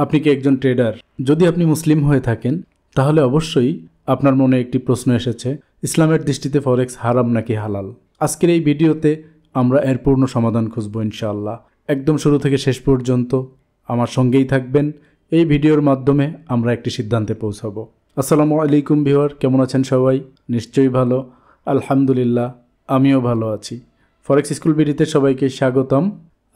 আপনি কি একজন ট্রেডার? যদি আপনি মুসলিম হয়ে থাকেন তাহলে অবশ্যই আপনার মনে একটি প্রশ্ন এসেছে, ইসলামের দৃষ্টিতে ফরেক্স হারাম নাকি হালাল? আজকের এই ভিডিওতে আমরা এর পূর্ণ সমাধান খুঁজব ইনশাআল্লাহ। একদম শুরু থেকে শেষ পর্যন্ত আমার সঙ্গেই থাকবেন। এই ভিডিওর মাধ্যমে আমরা একটি সিদ্ধান্তে পৌঁছাবো। আসসালামু আলাইকুম ভিউয়ার, কেমন আছেন সবাই? নিশ্চয়ই ভালো, আলহামদুলিল্লাহ আমিও ভালো আছি। ফরেক্স স্কুল বিডিতে সবাইকে স্বাগতম।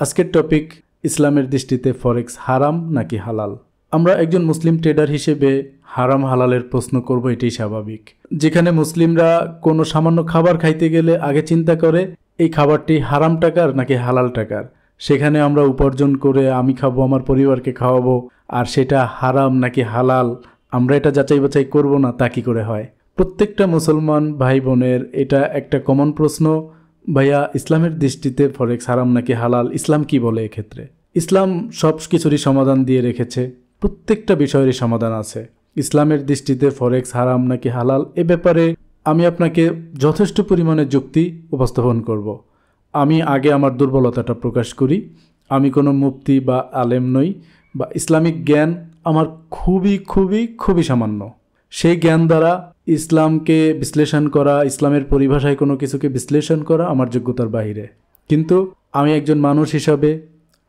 আজকের টপিক, ইসলামের দৃষ্টিতে ফরেক্স হারাম নাকি হালাল। আমরা একজন মুসলিম ট্রেডার হিসেবে হারাম হালালের প্রশ্ন করব, এটাই স্বাভাবিক। যেখানে মুসলিমরা কোনো সামান্য খাবার খাইতে গেলে আগে চিন্তা করে এই খাবারটি হারাম টাকার নাকি হালাল টাকার, সেখানে আমরা উপার্জন করে আমি খাবো, আমার পরিবারকে খাওয়াবো, আর সেটা হারাম নাকি হালাল আমরা এটা যাচাই বাছাই করব না, তা কী করে হয়? প্রত্যেকটা মুসলমান ভাই বোনের এটা একটা কমন প্রশ্ন, ভাইয়া ইসলামের দৃষ্টিতে ফরেক্স হারাম নাকি হালাল, ইসলাম কি বলে এক্ষেত্রে? ইসলাম সব কিছুরই সমাধান দিয়ে রেখেছে, প্রত্যেকটা বিষয়েরই সমাধান আছে। ইসলামের দৃষ্টিতে ফরেক্স হারাম নাকি হালাল এ ব্যাপারে আমি আপনাকে যথেষ্ট পরিমাণে যুক্তি উপস্থাপন করব। আমি আগে আমার দুর্বলতাটা প্রকাশ করি। আমি কোনো মুফতি বা আলেম নই, বা ইসলামিক জ্ঞান আমার খুবই সামান্য। সেই জ্ঞান দ্বারা ইসলামকে বিশ্লেষণ করা, ইসলামের পরিভাষায় কোনো কিছুকে বিশ্লেষণ করা আমার যোগ্যতার বাইরে। কিন্তু আমি একজন মানুষ হিসাবে,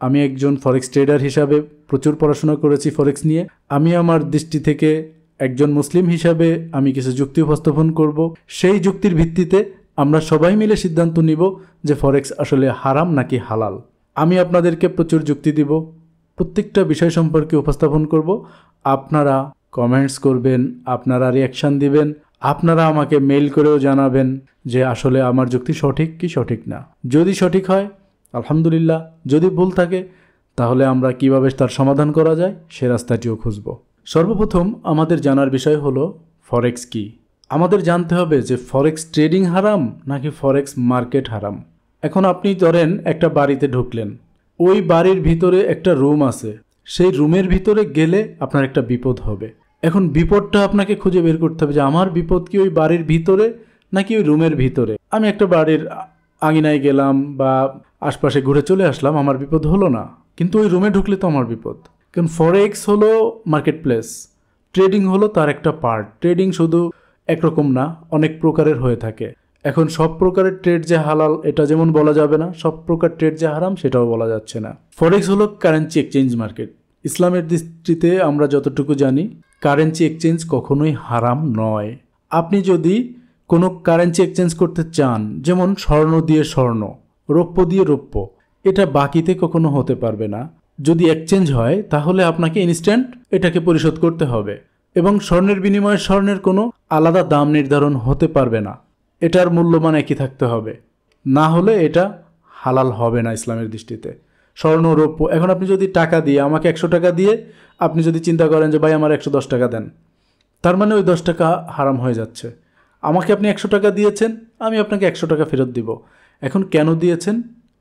আমি একজন ফরেক্স ট্রেডার হিসাবে প্রচুর পড়াশোনা করেছি ফরেক্স নিয়ে। আমি আমার দৃষ্টি থেকে একজন মুসলিম হিসাবে আমি কিছু যুক্তি উপস্থাপন করব। সেই যুক্তির ভিত্তিতে আমরা সবাই মিলে সিদ্ধান্ত নিব যে ফরেক্স আসলে হারাম নাকি হালাল। আমি আপনাদেরকে প্রচুর যুক্তি দিব, প্রত্যেকটা বিষয় সম্পর্কে উপস্থাপন করব। আপনারা কমেন্টস করবেন, আপনারা রিয়াকশান দিবেন, আপনারা আমাকে মেইল করেও জানাবেন যে আসলে আমার যুক্তি সঠিক কি সঠিক না। যদি সঠিক হয় আলহামদুলিল্লাহ, যদি ভুল থাকে তাহলে আমরা কিভাবে তার সমাধান করা যায় সে রাস্তাটিও খুঁজব। সর্বপ্রথম আমাদের জানার বিষয় হলো ফরেক্স কি। আমাদের জানতে হবে যে ফরেক্স ট্রেডিং হারাম নাকি ফরেক্স মার্কেট হারাম। এখন আপনি ধরেন একটা বাড়িতে ঢুকলেন, ওই বাড়ির ভিতরে একটা রুম আছে, সেই রুমের ভিতরে গেলে আপনার একটা বিপদ হবে। এখন বিপদটা আপনাকে খুঁজে বের করতে হবে যে আমার বিপদ কি ওই বাড়ির ভিতরে নাকি ওই রুমের ভিতরে। আমি একটা বাড়ির আঙিনায় গেলাম বা আশপাশে ঘুরে চলে আসলাম, আমার বিপদ হলো না, কিন্তু ওই রুমে ঢুকলে তো আমার বিপদ। কারণ ফরেক্স হলো মার্কেট প্লেস, ট্রেডিং হলো তার একটা পার্ট। ট্রেডিং শুধু একরকম না, অনেক প্রকারের হয়ে থাকে। এখন সব প্রকারের ট্রেড যে হালাল এটা যেমন বলা যাবে না, সব প্রকার ট্রেড যে হারাম সেটাও বলা যাচ্ছে না। ফরেক্স হলো কারেন্সি এক্সচেঞ্জ মার্কেট। ইসলামের দৃষ্টিতে আমরা যতটুকু জানি কারেন্সি এক্সচেঞ্জ কখনোই হারাম নয়। আপনি যদি কোনো কারেন্সি এক্সচেঞ্জ করতে চান, যেমন স্বর্ণ দিয়ে স্বর্ণ, রৌপ্য দিয়ে রৌপ্য, এটা বাকিতে কখনো হতে পারবে না। যদি এক্সচেঞ্জ হয় তাহলে আপনাকে ইনস্ট্যান্ট এটাকে পরিশোধ করতে হবে, এবং স্বর্ণের বিনিময়ে স্বর্ণের কোনো আলাদা দাম নির্ধারণ হতে পারবে না। এটার মূল্যমান একই থাকতে হবে, না হলে এটা হালাল হবে না ইসলামের দৃষ্টিতে। স্বর্ণ রৌপ্য, এখন আপনি যদি টাকা দিয়ে, আমাকে 100 টাকা দিয়ে আপনি যদি চিন্তা করেন যে ভাই আমার 110 টাকা দেন, তার মানে ওই 10 টাকা হারাম হয়ে যাচ্ছে। আমাকে আপনি 100 টাকা দিয়েছেন, আমি আপনাকে 100 টাকা ফেরত দিব। এখন কেন দিয়েছেন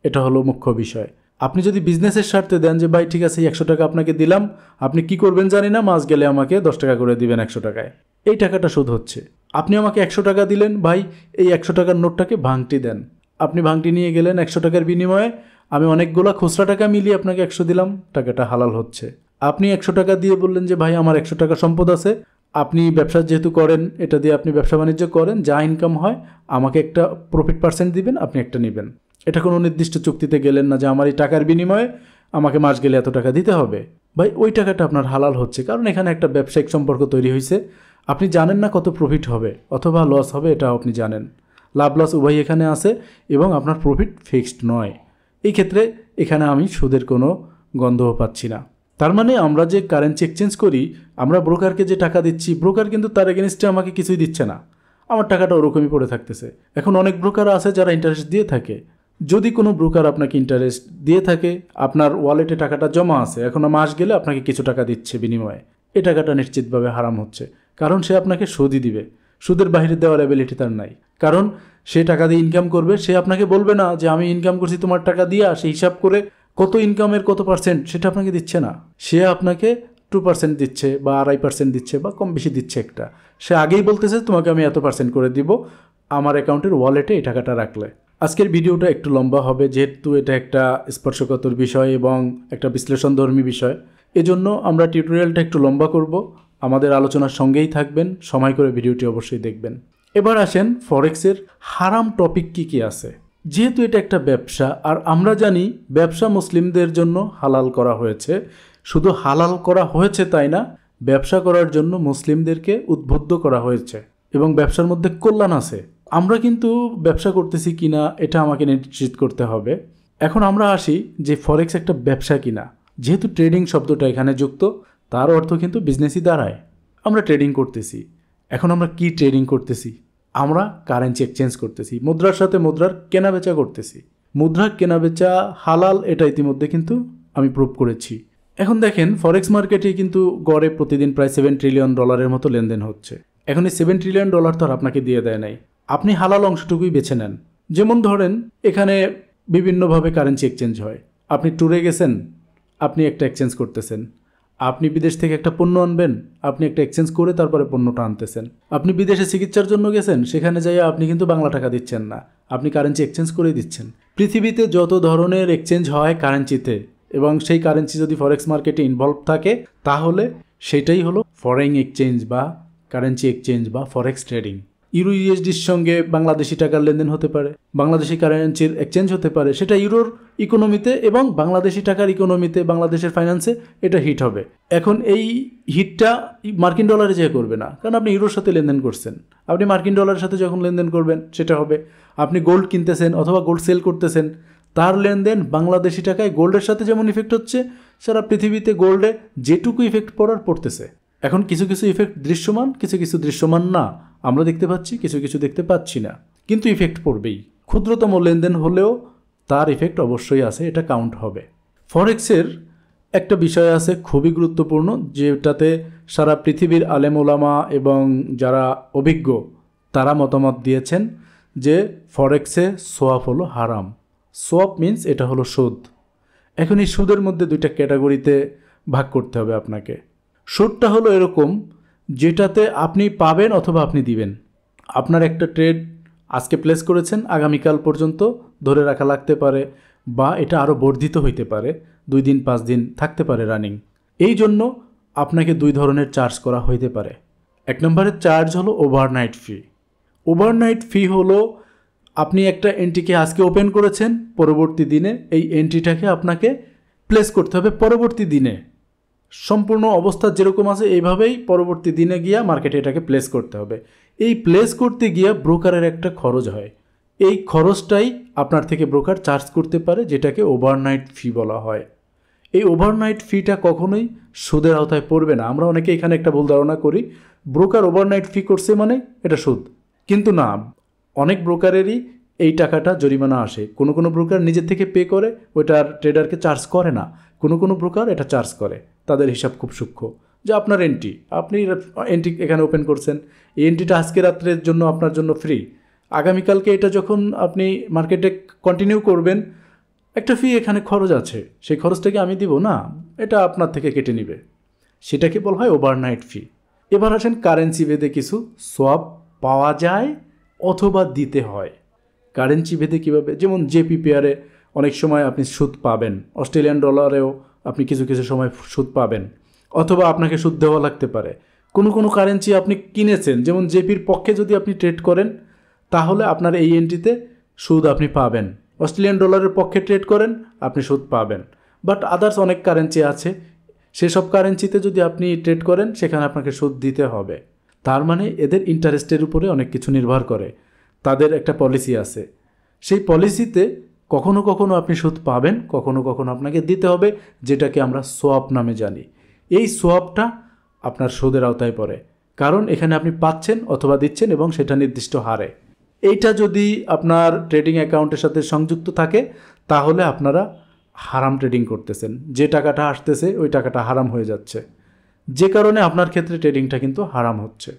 এটা হলো মুখ্য বিষয়। আপনি যদি বিজনেসের স্বার্থে দেন যে ভাই ঠিক আছে 100 টাকা আপনাকে দিলাম, আপনি কি করবেন জানি না, মাস গেলে আমাকে 10 টাকা করে দিবেন 100 টাকায়, এই টাকাটা সুদ হচ্ছে। আপনি আমাকে 100 টাকা দিলেন, ভাই এই 100 টাকার নোটটাকে ভাঙটি দেন। আপনি ভাঙটি নিয়ে গেলেন, 100 টাকার বিনিময়ে আমি অনেকগুলো খুচরা টাকা মিলিয়ে আপনাকে 100 দিলাম, টাকাটা হালাল হচ্ছে। আপনি 100 টাকা দিয়ে বললেন যে ভাই আমার 100 টাকা সম্পদ আছে, আপনি ব্যবসা যেহেতু করেন, এটা দিয়ে আপনি ব্যবসা বাণিজ্য করেন, যা ইনকাম হয় আমাকে একটা প্রফিট পার্সেন্ট দিবেন, আপনি একটা নেবেন। এটা কোনো নির্দিষ্ট চুক্তিতে গেলেন না যে আমার এই টাকার বিনিময়ে আমাকে মাস গেলে এত টাকা দিতে হবে। ভাই ওই টাকাটা আপনার হালাল হচ্ছে, কারণ এখানে একটা ব্যবসায়িক সম্পর্ক তৈরি হয়েছে। আপনি জানেন না কত প্রফিট হবে অথবা লস হবে, এটাও আপনি জানেন। লাভ লস উভয় এখানে আছে এবং আপনার প্রফিট ফিক্সড নয়। এই ক্ষেত্রে এখানে আমি সুদের কোনো গন্ধও পাচ্ছি না। তার মানে আমরা যে কারেন্সি এক্সচেঞ্জ করি, আমরা ব্রোকারকে যে টাকা দিচ্ছি, ব্রোকার কিন্তু তার এগেনস্টে আমাকে কিছুই দিচ্ছে না, আমার টাকাটা ওরকমই পড়ে থাকতেছে। এখন অনেক ব্রোকার আছে যারা ইন্টারেস্ট দিয়ে থাকে। যদি কোনো ব্রোকার আপনাকে ইন্টারেস্ট দিয়ে থাকে, আপনার ওয়ালেটে টাকাটা জমা আছে, এখন মাস গেলে আপনাকে কিছু টাকা দিচ্ছে বিনিময়ে, এই টাকাটা নিশ্চিতভাবে হারাম হচ্ছে, কারণ সে আপনাকে সুদই দিবে। সুদের বাইরে দেওয়ার অ্যাবিলিটি তার নাই, কারণ সে টাকা দিয়ে ইনকাম করবে। সে আপনাকে বলবে না যে আমি ইনকাম করছি তোমার টাকা দিয়া, সে হিসাব করে কত ইনকামের কত পার্সেন্ট সেটা আপনাকে দিচ্ছে না। সে আপনাকে 2% দিচ্ছে বা 2.5% দিচ্ছে বা কম বেশি দিচ্ছে একটা। সে আগেই বলতেছে তোমাকে আমি এত % করে দিব আমার অ্যাকাউন্টের ওয়ালেটে এই টাকাটা রাখলে। আজকের ভিডিওটা একটু লম্বা হবে, যেহেতু এটা একটা স্পর্শকাতর বিষয় এবং একটা বিশ্লেষণধর্মী বিষয়। এজন্য আমরা টিউটোরিয়ালটা একটু লম্বা করব, আমাদের আলোচনার সঙ্গেই থাকবেন, সময় করে ভিডিওটি অবশ্যই দেখবেন। এবার আসেন ফরেক্সের হারাম টপিক কি আছে। যেহেতু এটা একটা ব্যবসা, আর আমরা জানি ব্যবসা মুসলিমদের জন্য হালাল করা হয়েছে, শুধু হালাল করা হয়েছে তাই না, ব্যবসা করার জন্য মুসলিমদেরকে উদ্বুদ্ধ করা হয়েছে এবং ব্যবসার মধ্যে কল্যাণ আছে। আমরা কিন্তু ব্যবসা করতেছি কিনা এটা আমাকে নিশ্চিত করতে হবে। এখন আমরা আসি যে ফরেক্স একটা ব্যবসা কিনা। যেহেতু ট্রেডিং শব্দটা এখানে যুক্ত, তার অর্থ কিন্তু বিজনেসই দাঁড়ায়। আমরা ট্রেডিং করতেছি। এখন আমরা কি ট্রেডিং করতেছি? আমরা কারেন্সি এক্সচেঞ্জ করতেছি, মুদ্রার সাথে মুদ্রার কেনাবেচা করতেছি। মুদ্রার কেনাবেচা হালাল, এটা ইতিমধ্যে কিন্তু আমি প্রুভ করেছি। এখন দেখেন ফরেক্স মার্কেটে কিন্তু গড়ে প্রতিদিন প্রায় $7 ট্রিলিয়ন মতো লেনদেন হচ্ছে। এখন এই $7 ট্রিলিয়ন তো আর আপনাকে দিয়ে দেয় নাই, আপনি হালাল অংশটুকুই বেছে নেন। যেমন ধরেন এখানে বিভিন্নভাবে কারেন্সি এক্সচেঞ্জ হয়। আপনি ট্যুরে গেছেন, আপনি একটা এক্সচেঞ্জ করতেছেন। আপনি বিদেশ থেকে একটা পণ্য আনবেন, আপনি একটা এক্সচেঞ্জ করে তারপরে পণ্যটা আনতেছেন। আপনি বিদেশে চিকিৎসার জন্য গেছেন, সেখানে যাই আপনি কিন্তু বাংলা টাকা দিচ্ছেন না, আপনি কারেন্সি এক্সচেঞ্জ করে দিচ্ছেন। পৃথিবীতে যত ধরনের এক্সচেঞ্জ হয় কারেন্সিতে, এবং সেই কারেন্সি যদি ফরেক্স মার্কেটে ইনভলভ থাকে, তাহলে সেটাই হলো ফরেন এক্সচেঞ্জ বা কারেন্সি এক্সচেঞ্জ বা ফরেক্স ট্রেডিং। ইউরো ইউএসডির সঙ্গে বাংলাদেশি টাকার লেনদেন হতে পারে, বাংলাদেশি কারেন্সির এক্সচেঞ্জ হতে পারে, সেটা ইউরোর ইকোনমিতে এবং বাংলাদেশি টাকার ইকোনমিতে, বাংলাদেশের ফাইন্যান্সে এটা হিট হবে। এখন এই হিটটা মার্কিন ডলারে যেয়ে করবে না, কারণ আপনি ইউরোর সাথে লেনদেন করছেন। আপনি মার্কিন ডলারের সাথে যখন লেনদেন করবেন সেটা হবে। আপনি গোল্ড কিনতেছেন অথবা গোল্ড সেল করতেছেন, তার লেনদেন বাংলাদেশি টাকায় গোল্ডের সাথে যেমন ইফেক্ট হচ্ছে, সারা পৃথিবীতে গোল্ডে যেটুকু ইফেক্ট পড়তেছে। এখন কিছু কিছু ইফেক্ট দৃশ্যমান, কিছু কিছু দৃশ্যমান না। আমরা দেখতে পাচ্ছি, কিছু কিছু দেখতে পাচ্ছি না, কিন্তু ইফেক্ট পড়বেই। ক্ষুদ্রতম লেনদেন হলেও তার ইফেক্ট অবশ্যই আছে, এটা কাউন্ট হবে। ফরেক্সের একটা বিষয় আছে খুবই গুরুত্বপূর্ণ, যেটাতে সারা পৃথিবীর আলেম ওলামা এবং যারা অভিজ্ঞ তারা মতামত দিয়েছেন যে ফরেক্সে সোয়াপ হলো হারাম। সোয়াপ মিন্স এটা হলো সুদ। এখন এই সুদের মধ্যে দুইটা ক্যাটাগরিতে ভাগ করতে হবে আপনাকে। সুদটা হলো এরকম, যেটাতে আপনি পাবেন অথবা আপনি দিবেন। আপনার একটা ট্রেড আজকে প্লেস করেছেন, আগামীকাল পর্যন্ত ধরে রাখা লাগতে পারে, বা এটা আরও বর্ধিত হইতে পারে, 2 দিন 5 দিন থাকতে পারে রানিং। এই জন্য আপনাকে 2 ধরনের চার্জ করা হইতে পারে। 1 নম্বরের চার্জ হলো ওভারনাইট ফি। ওভারনাইট ফি হলো আপনি একটা এন্ট্রিকে আজকে ওপেন করেছেন, পরবর্তী দিনে এই এন্ট্রিটাকে আপনাকে প্লেস করতে হবে পরবর্তী দিনে। সম্পূর্ণ অবস্থা যেরকম আছে এইভাবেই পরবর্তী দিনে গিয়া মার্কেটে এটাকে প্লেস করতে হবে। এই প্লেস করতে গিয়া ব্রোকারের একটা খরচ হয়, এই খরচটাই আপনার থেকে ব্রোকার চার্জ করতে পারে, যেটাকে ওভারনাইট ফি বলা হয়। এই ওভারনাইট ফিটা কখনোই সুদের আওতায় পড়বে না। আমরা অনেকে এখানে একটা ভুল ধারণা করি, ব্রোকার ওভারনাইট ফি করছে মানে এটা সুদ, কিন্তু না। অনেক ব্রোকারেরই এই টাকাটা জরিমানা আসে। কোনো কোনো ব্রোকার নিজের থেকে পে করে, ওইটার ট্রেডারকে চার্জ করে না। কোনো কোনো ব্রোকার এটা চার্জ করে, তাদের হিসাব খুব সূক্ষ্ম। যে আপনার এন্ট্রি, আপনি এন্ট্রি এখানে ওপেন করছেন, এই এন্ট্রিটা আজকে রাত্রের জন্য আপনার জন্য ফ্রি। আগামীকালকে এটা যখন আপনি মার্কেটে কন্টিনিউ করবেন, একটা ফি এখানে খরচ আছে, সেই খরচটাকে আমি দিব না, এটা আপনার থেকে কেটে নিবে। সেটাকে বলা হয় ওভারনাইট ফি। এবার আসেন কারেন্সি ভেদে কিছু সোয়াপ পাওয়া যায় অথবা দিতে হয়। কারেন্সি ভেদে কীভাবে? যেমন জেপি পেয়ারে অনেক সময় আপনি সুদ পাবেন, অস্ট্রেলিয়ান ডলারেও আপনি কিছু কিছু সময় সুদ পাবেন, অথবা আপনাকে সুদ দেওয়া লাগতে পারে। কোনো কোনো কারেন্সি আপনি কিনেছেন, যেমন জেপির পক্ষে যদি আপনি ট্রেড করেন, তাহলে আপনার এই এন্ট্রিতে সুদ আপনি পাবেন। অস্ট্রেলিয়ান ডলারের পক্ষে ট্রেড করেন, আপনি সুদ পাবেন। বাট আদার্স অনেক কারেন্সি আছে, সেসব কারেন্সিতে যদি আপনি ট্রেড করেন, সেখানে আপনাকে সুদ দিতে হবে। তার মানে এদের ইন্টারেস্টের উপরে অনেক কিছু নির্ভর করে, তাদের একটা পলিসি আছে। সেই পলিসিতে কখনো কখনো আপনি সুদ পাবেন, কখনো কখনো আপনাকে দিতে হবে, যেটাকে আমরা সোয়াপ নামে জানি। এই সোয়াপটা আপনার সুদের আওতায় পড়ে, কারণ এখানে আপনি পাচ্ছেন অথবা দিচ্ছেন এবং সেটা নির্দিষ্ট হারে। এইটা যদি আপনার ট্রেডিং অ্যাকাউন্টের সাথে সংযুক্ত থাকে, তাহলে আপনারা হারাম ট্রেডিং করতেছেন। যে টাকাটা আসতেছে ওই টাকাটা হারাম হয়ে যাচ্ছে, যে কারণে আপনার ক্ষেত্রে ট্রেডিংটা কিন্তু হারাম হচ্ছে।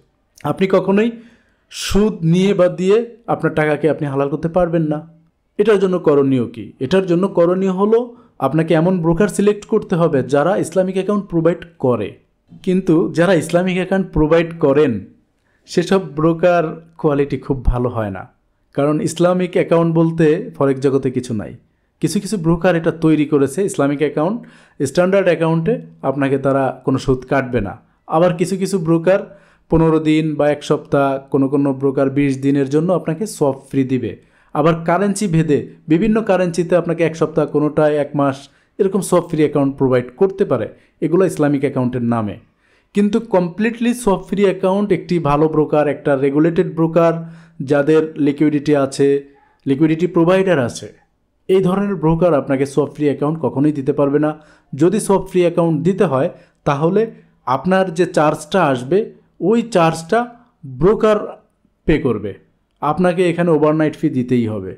আপনি কখনোই সুদ নিয়ে বা দিয়ে আপনার টাকাকে আপনি হালাল করতে পারবেন না। এটার জন্য করণীয় কি? এটার জন্য করণীয় হলো আপনাকে এমন ব্রোকার সিলেক্ট করতে হবে যারা ইসলামিক অ্যাকাউন্ট প্রোভাইড করে। কিন্তু যারা ইসলামিক অ্যাকাউন্ট প্রোভাইড করেন, সেসব ব্রোকার কোয়ালিটি খুব ভালো হয় না, কারণ ইসলামিক অ্যাকাউন্ট বলতে ফরেক্স জগতে কিছু নাই। কিছু কিছু ব্রোকার এটা তৈরি করেছে ইসলামিক অ্যাকাউন্ট, স্ট্যান্ডার্ড অ্যাকাউন্টে আপনাকে তারা কোনো সুদ কাটবে না। আবার কিছু কিছু ব্রোকার 15 দিন বা 1 সপ্তাহ, কোনো কোনো ব্রোকার 20 দিনের জন্য আপনাকে সব ফ্রি দিবে। আবার কারেন্সি ভেদে বিভিন্ন কারেন্সিতে আপনাকে 1 সপ্তাহ, কোনোটায় 1 মাস এরকম সব ফ্রি অ্যাকাউন্ট প্রোভাইড করতে পারে, এগুলো ইসলামিক অ্যাকাউন্টের নামে। কিন্তু কমপ্লিটলি সব ফ্রি অ্যাকাউন্ট একটি ভালো ব্রোকার, একটা রেগুলেটেড ব্রোকার, যাদের লিকুইডিটি আছে, লিকুইডিটি প্রোভাইডার আছে, এই ধরনের ব্রোকার আপনাকে সব ফ্রি অ্যাকাউন্ট কখনোই দিতে পারবে না। যদি সব ফ্রি অ্যাকাউন্ট দিতে হয় তাহলে আপনার যে চার্জটা আসবে ওই চার্জটা ব্রোকার পে করবে, আপনাকে এখানে ওভারনাইট ফি দিতেই হবে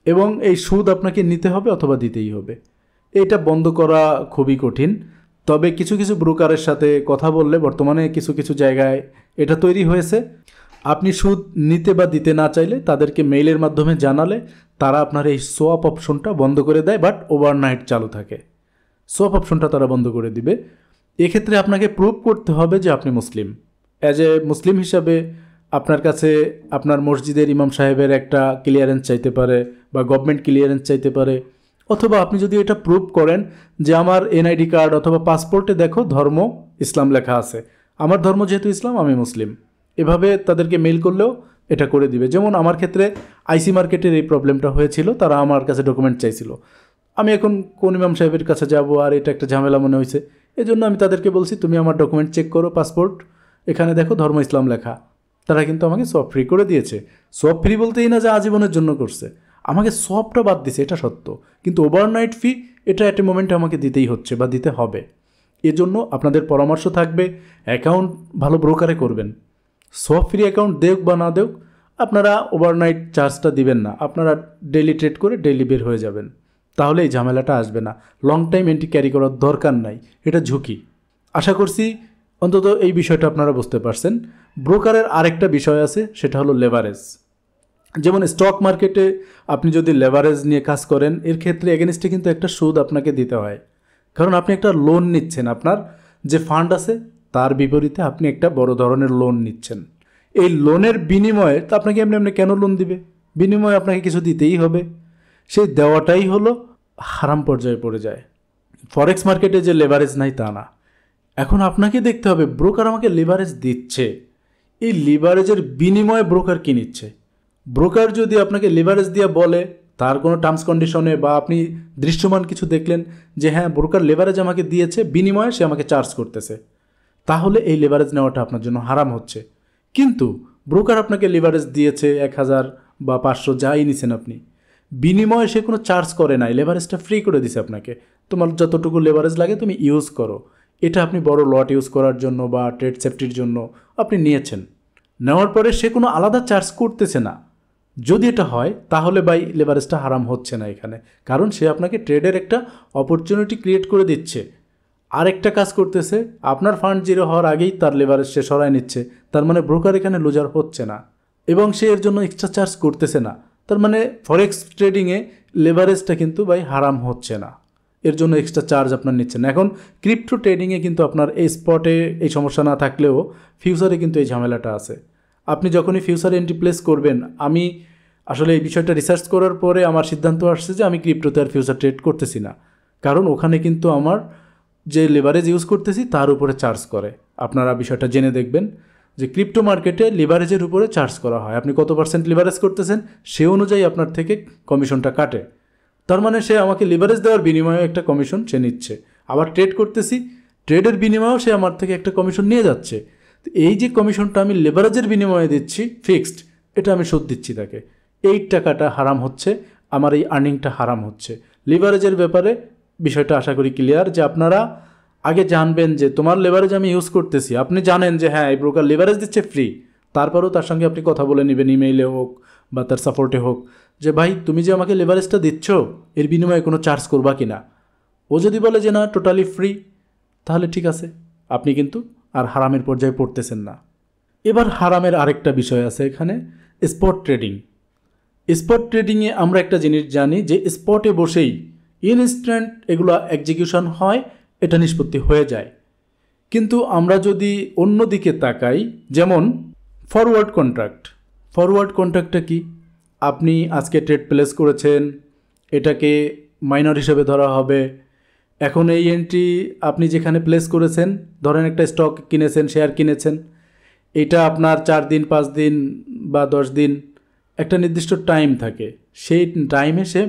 এবং এই সুদ আপনাকে নিতে হবে অথবা দিতেই হবে। এটা বন্ধ করা খুবই কঠিন, তবে কিছু কিছু ব্রোকারের সাথে কথা বললে বর্তমানে কিছু কিছু জায়গায় এটা তৈরি হয়েছে। আপনি সুদ নিতে বা দিতে না চাইলে তাদেরকে মেইলের মাধ্যমে জানালে তারা আপনার এই সোয়াপ অপশনটা বন্ধ করে দেয়, বাট ওভারনাইট চালু থাকে। সোয়াপ অপশনটা তারা বন্ধ করে দিবে। এক্ষেত্রে আপনাকে প্রুভ করতে হবে যে আপনি মুসলিম। অ্যাজ এ মুসলিম হিসাবে আপনার কাছে আপনার মসজিদের ইমাম সাহেবের একটা ক্লিয়ারেন্স চাইতে পারে বা গভর্নমেন্ট ক্লিয়ারেন্স চাইতে পারে, অথবা আপনি যদি এটা প্রুভ করেন যে আমার এনআইডি কার্ড অথবা পাসপোর্টে দেখো ধর্ম ইসলাম লেখা আছে, আমার ধর্ম যেহেতু ইসলাম আমি মুসলিম, এভাবে তাদেরকে মেইল করলেও এটা করে দিবে। যেমন আমার ক্ষেত্রে আইসি মার্কেটের এই প্রবলেমটা হয়েছিল, তারা আমার কাছে ডকুমেন্ট চাইছিল। আমি এখন কোন ইমাম সাহেবের কাছে যাব, আর এটা একটা ঝামেলা মনে হয়েছে, এই জন্য আমি তাদেরকে বলছি তুমি আমার ডকুমেন্ট চেক করো, পাসপোর্ট, এখানে দেখো ধর্ম ইসলাম লেখা। তারা কিন্তু আমাকে সব ফ্রি করে দিয়েছে। সব ফ্রি বলতেই না যে আজীবনের জন্য করছে, আমাকে সবটা বাদ দিছে, এটা সত্য, কিন্তু ওভারনাইট ফি এটা অ্যাট এ মোমেন্টে আমাকে দিতেই হচ্ছে বা দিতে হবে। এজন্য আপনাদের পরামর্শ থাকবে অ্যাকাউন্ট ভালো ব্রোকারে করবেন। সব ফ্রি অ্যাকাউন্ট দেখ বা না দেখ, আপনারা ওভারনাইট চার্জটা দিবেন না, আপনারা ডেইলি ট্রেড করে ডেইলি বের হয়ে যাবেন, তাহলে এই ঝামেলাটা আসবে না। লং টাইম এন্ট্রি ক্যারি করার দরকার নাই, এটা ঝুঁকি। আশা করছি অন্তত এই বিষয়টা আপনারা বুঝতে পারছেন। ব্রোকারের আরেকটা বিষয় আছে, সেটা হলো লেভারেজ। যেমন স্টক মার্কেটে আপনি যদি লেভারেজ নিয়ে কাজ করেন, এর ক্ষেত্রে এগেনস্টে কিন্তু একটা সুদ আপনাকে দিতে হয়, কারণ আপনি একটা লোন নিচ্ছেন, আপনার যে ফান্ড আছে তার বিপরীতে আপনি একটা বড় ধরনের লোন নিচ্ছেন। এই লোনের বিনিময়ে তো আপনাকে এমনি এমনি কেন লোন দিবে, বিনিময়ে আপনাকে কিছু দিতেই হবে। সেই দেওয়াটাই হলো হারাম পর্যায়ে পড়ে যায়। ফরেক্স মার্কেটে যে লেভারেজ নাই তা না, এখন আপনাকে দেখতে হবে ব্রোকার আমাকে লিভারেজ দিচ্ছে, এই লিভারেজের বিনিময়ে ব্রোকার কী নিচ্ছে। ব্রোকার যদি আপনাকে লিভারেজ দিয়ে বলে, তার কোনো টার্মস কন্ডিশনে বা আপনি দৃশ্যমান কিছু দেখলেন যে হ্যাঁ ব্রোকার লিভারেজ আমাকে দিয়েছে, বিনিময়ে সে আমাকে চার্জ করতেছে, তাহলে এই লিভারেজ নেওয়াটা আপনার জন্য হারাম হচ্ছে। কিন্তু ব্রোকার আপনাকে লিভারেজ দিয়েছে 1000 বা 500 যাই নিছেন আপনি, বিনিময়ে সে কোনো চার্জ করে নাই, লেভারেজটা ফ্রি করে দিছে আপনাকে, তোমার যতটুকু লেভারেজ লাগে তুমি ইউজ করো। এটা আপনি বড় লট ইউজ করার জন্য বা ট্রেড সেফটির জন্য আপনি নিয়েছেন, নেওয়ার পরে সে কোনো আলাদা চার্জ করতেছে না। যদি এটা হয় তাহলে বাই লেভারেজটা হারাম হচ্ছে না এখানে, কারণ সে আপনাকে ট্রেডের একটা অপরচুনিটি ক্রিয়েট করে দিচ্ছে। আরেকটা কাজ করতেছে, আপনার ফান্ড জিরো হওয়ার আগেই তার লেভারেজ সে সরায় নিচ্ছে, তার মানে ব্রোকার এখানে লুজার হচ্ছে না এবং সে এর জন্য এক্সট্রা চার্জ করতেছে না। তার মানে ফরেক্স ট্রেডিংয়ে লেভারেজটা কিন্তু ভাই হারাম হচ্ছে না, এর জন্য এক্সট্রা চার্জ আপনার নিচ্ছেন না। এখন ক্রিপ্টো ট্রেডিংয়ে কিন্তু আপনার এই স্পটে এই সমস্যা না থাকলেও ফিউচারে কিন্তু এই ঝামেলাটা আছে। আপনি যখনই ফিউচারে এন্ট্রি প্লেস করবেন, আমি আসলে এই বিষয়টা রিসার্চ করার পরে আমার সিদ্ধান্ত আসছে যে আমি ক্রিপ্টোতে আর ফিউচার ট্রেড করতেছি না, কারণ ওখানে কিন্তু আমার যে লেভারেজ ইউজ করতেছি তার উপরে চার্জ করে। আপনারা বিষয়টা জেনে দেখবেন যে ক্রিপ্টো মার্কেটে লিভারেজের উপরে চার্জ করা হয়, আপনি কত % লিভারেজ করতেছেন সে অনুযায়ী আপনার থেকে কমিশনটা কাটে। তার মানে সে আমাকে লিভারেজ দেওয়ার বিনিময়ে একটা কমিশন সে নিচ্ছে, আবার ট্রেড করতেছি, ট্রেডের বিনিময়েও সে আমার থেকে একটা কমিশন নিয়ে যাচ্ছে। এই যে কমিশনটা আমি লিভারেজের বিনিময়ে দিচ্ছি ফিক্সড, এটা আমি সুদ দিচ্ছি তাকে, এই টাকাটা হারাম হচ্ছে, আমার এই আর্নিংটা হারাম হচ্ছে। লিভারেজের ব্যাপারে বিষয়টা আশা করি ক্লিয়ার, যে আপনারা আগে জানবেন যে তোমার লিভারেজ আমি ইউজ করতেছি, আপনি জানেন যে হ্যাঁ এই ব্রোকার লিভারেজ দিচ্ছে ফ্রি, তারপরেও তার সঙ্গে আপনি কথা বলে নেবেন, ইমেইলে হোক বা তার সাপোর্টে হোক, যে ভাই তুমি যে আমাকে লিভারেজটা দিচ্ছ এর বিনিময়ে কোনো চার্জ করবা কি না। ও যদি বলে যে না টোটালি ফ্রি, তাহলে ঠিক আছে, আপনি কিন্তু আর হারামের পর্যায়ে পড়তেছেন না। এবার হারামের আরেকটা বিষয় আছে এখানে, স্পট ট্রেডিং। স্পট ট্রেডিংয়ে আমরা একটা জিনিস জানি যে স্পটে বসেই ইনস্ট্যান্ট এগুলো এক্সিকিউশন হয়, এটা নিষ্পত্তি হয়ে যায়। কিন্তু আমরা যদি অন্য দিকে তাকাই, যেমন ফরওয়ার্ড কন্ট্রাক্ট। ফরওয়ার্ড কন্ট্রাক্টটা কি? আপনি আজকে ট্রেড প্লেস করেছেন, এটাকে মাইনর হিসেবে ধরা হবে। এখন এই এন্ট্রি আপনি যেখানে প্লেস করেছেন, ধরেন একটা স্টক কিনেছেন, শেয়ার কিনেছেন, এটা আপনার 4 দিন 5 দিন বা 10 দিন একটা নির্দিষ্ট টাইম থাকে, সেই টাইমে সে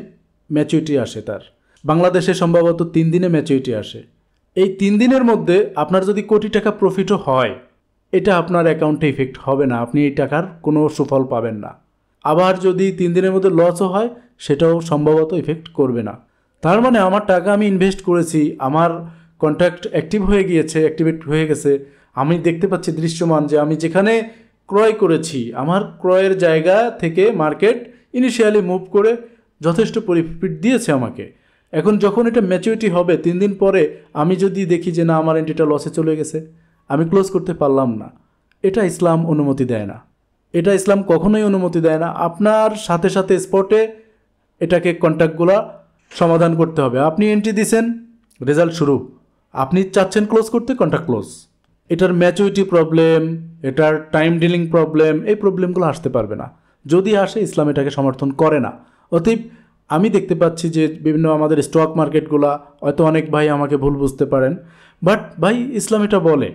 ম্যাচুরিটি আসে তার। বাংলাদেশে সম্ভবত 3 দিনে ম্যাচুরিটি আসে। এই 3 দিনের মধ্যে আপনার যদি কোটি টাকা প্রফিটও হয়, এটা আপনার অ্যাকাউন্টে ইফেক্ট হবে না, আপনি এই টাকার কোনো সুফল পাবেন না। আবার যদি 3 দিনের মধ্যে লসও হয়, সেটাও সম্ভবত ইফেক্ট করবে না। তার মানে আমার টাকা আমি ইনভেস্ট করেছি, আমার কন্ট্রাক্ট অ্যাক্টিভ হয়ে গিয়েছে, অ্যাক্টিভেট হয়ে গেছে, আমি দেখতে পাচ্ছি দৃশ্যমান যে আমি যেখানে ক্রয় করেছি, আমার ক্রয়ের জায়গা থেকে মার্কেট ইনিশিয়ালি মুভ করে যথেষ্ট প্রফিট দিয়েছে আমাকে। এখন যখন এটা ম্যাচুরিটি হবে 3 দিন পরে, আমি যদি দেখি যে না আমার এন্ট্রিটা লসে চলে গেছে, আমি ক্লোজ করতে পারলাম না, এটা ইসলাম অনুমতি দেয় না। এটা ইসলাম কখনোই অনুমতি দেয় না। আপনার সাথে সাথে স্পটে এটাকে কন্ট্যাক্টগুলো সমাধান করতে হবে। আপনি এন্ট্রি দিছেন, রেজাল্ট শুরু, আপনি চাচ্ছেন ক্লোজ করতে, কন্ট্যাক্ট ক্লোজ। এটার ম্যাচুরিটি প্রবলেম, এটার টাইম ডিলিং প্রবলেম, এই প্রবলেমগুলো আসতে পারবে না। যদি আসে, ইসলাম এটাকে সমর্থন করে না। অতএব আমি দেখতে পাচ্ছি যে বিভিন্ন আমাদের স্টক মার্কেটগুলা, হয়তো অনেক ভাই আমাকে ভুল বুঝতে পারেন, বাট ভাই ইসলাম এটা বলে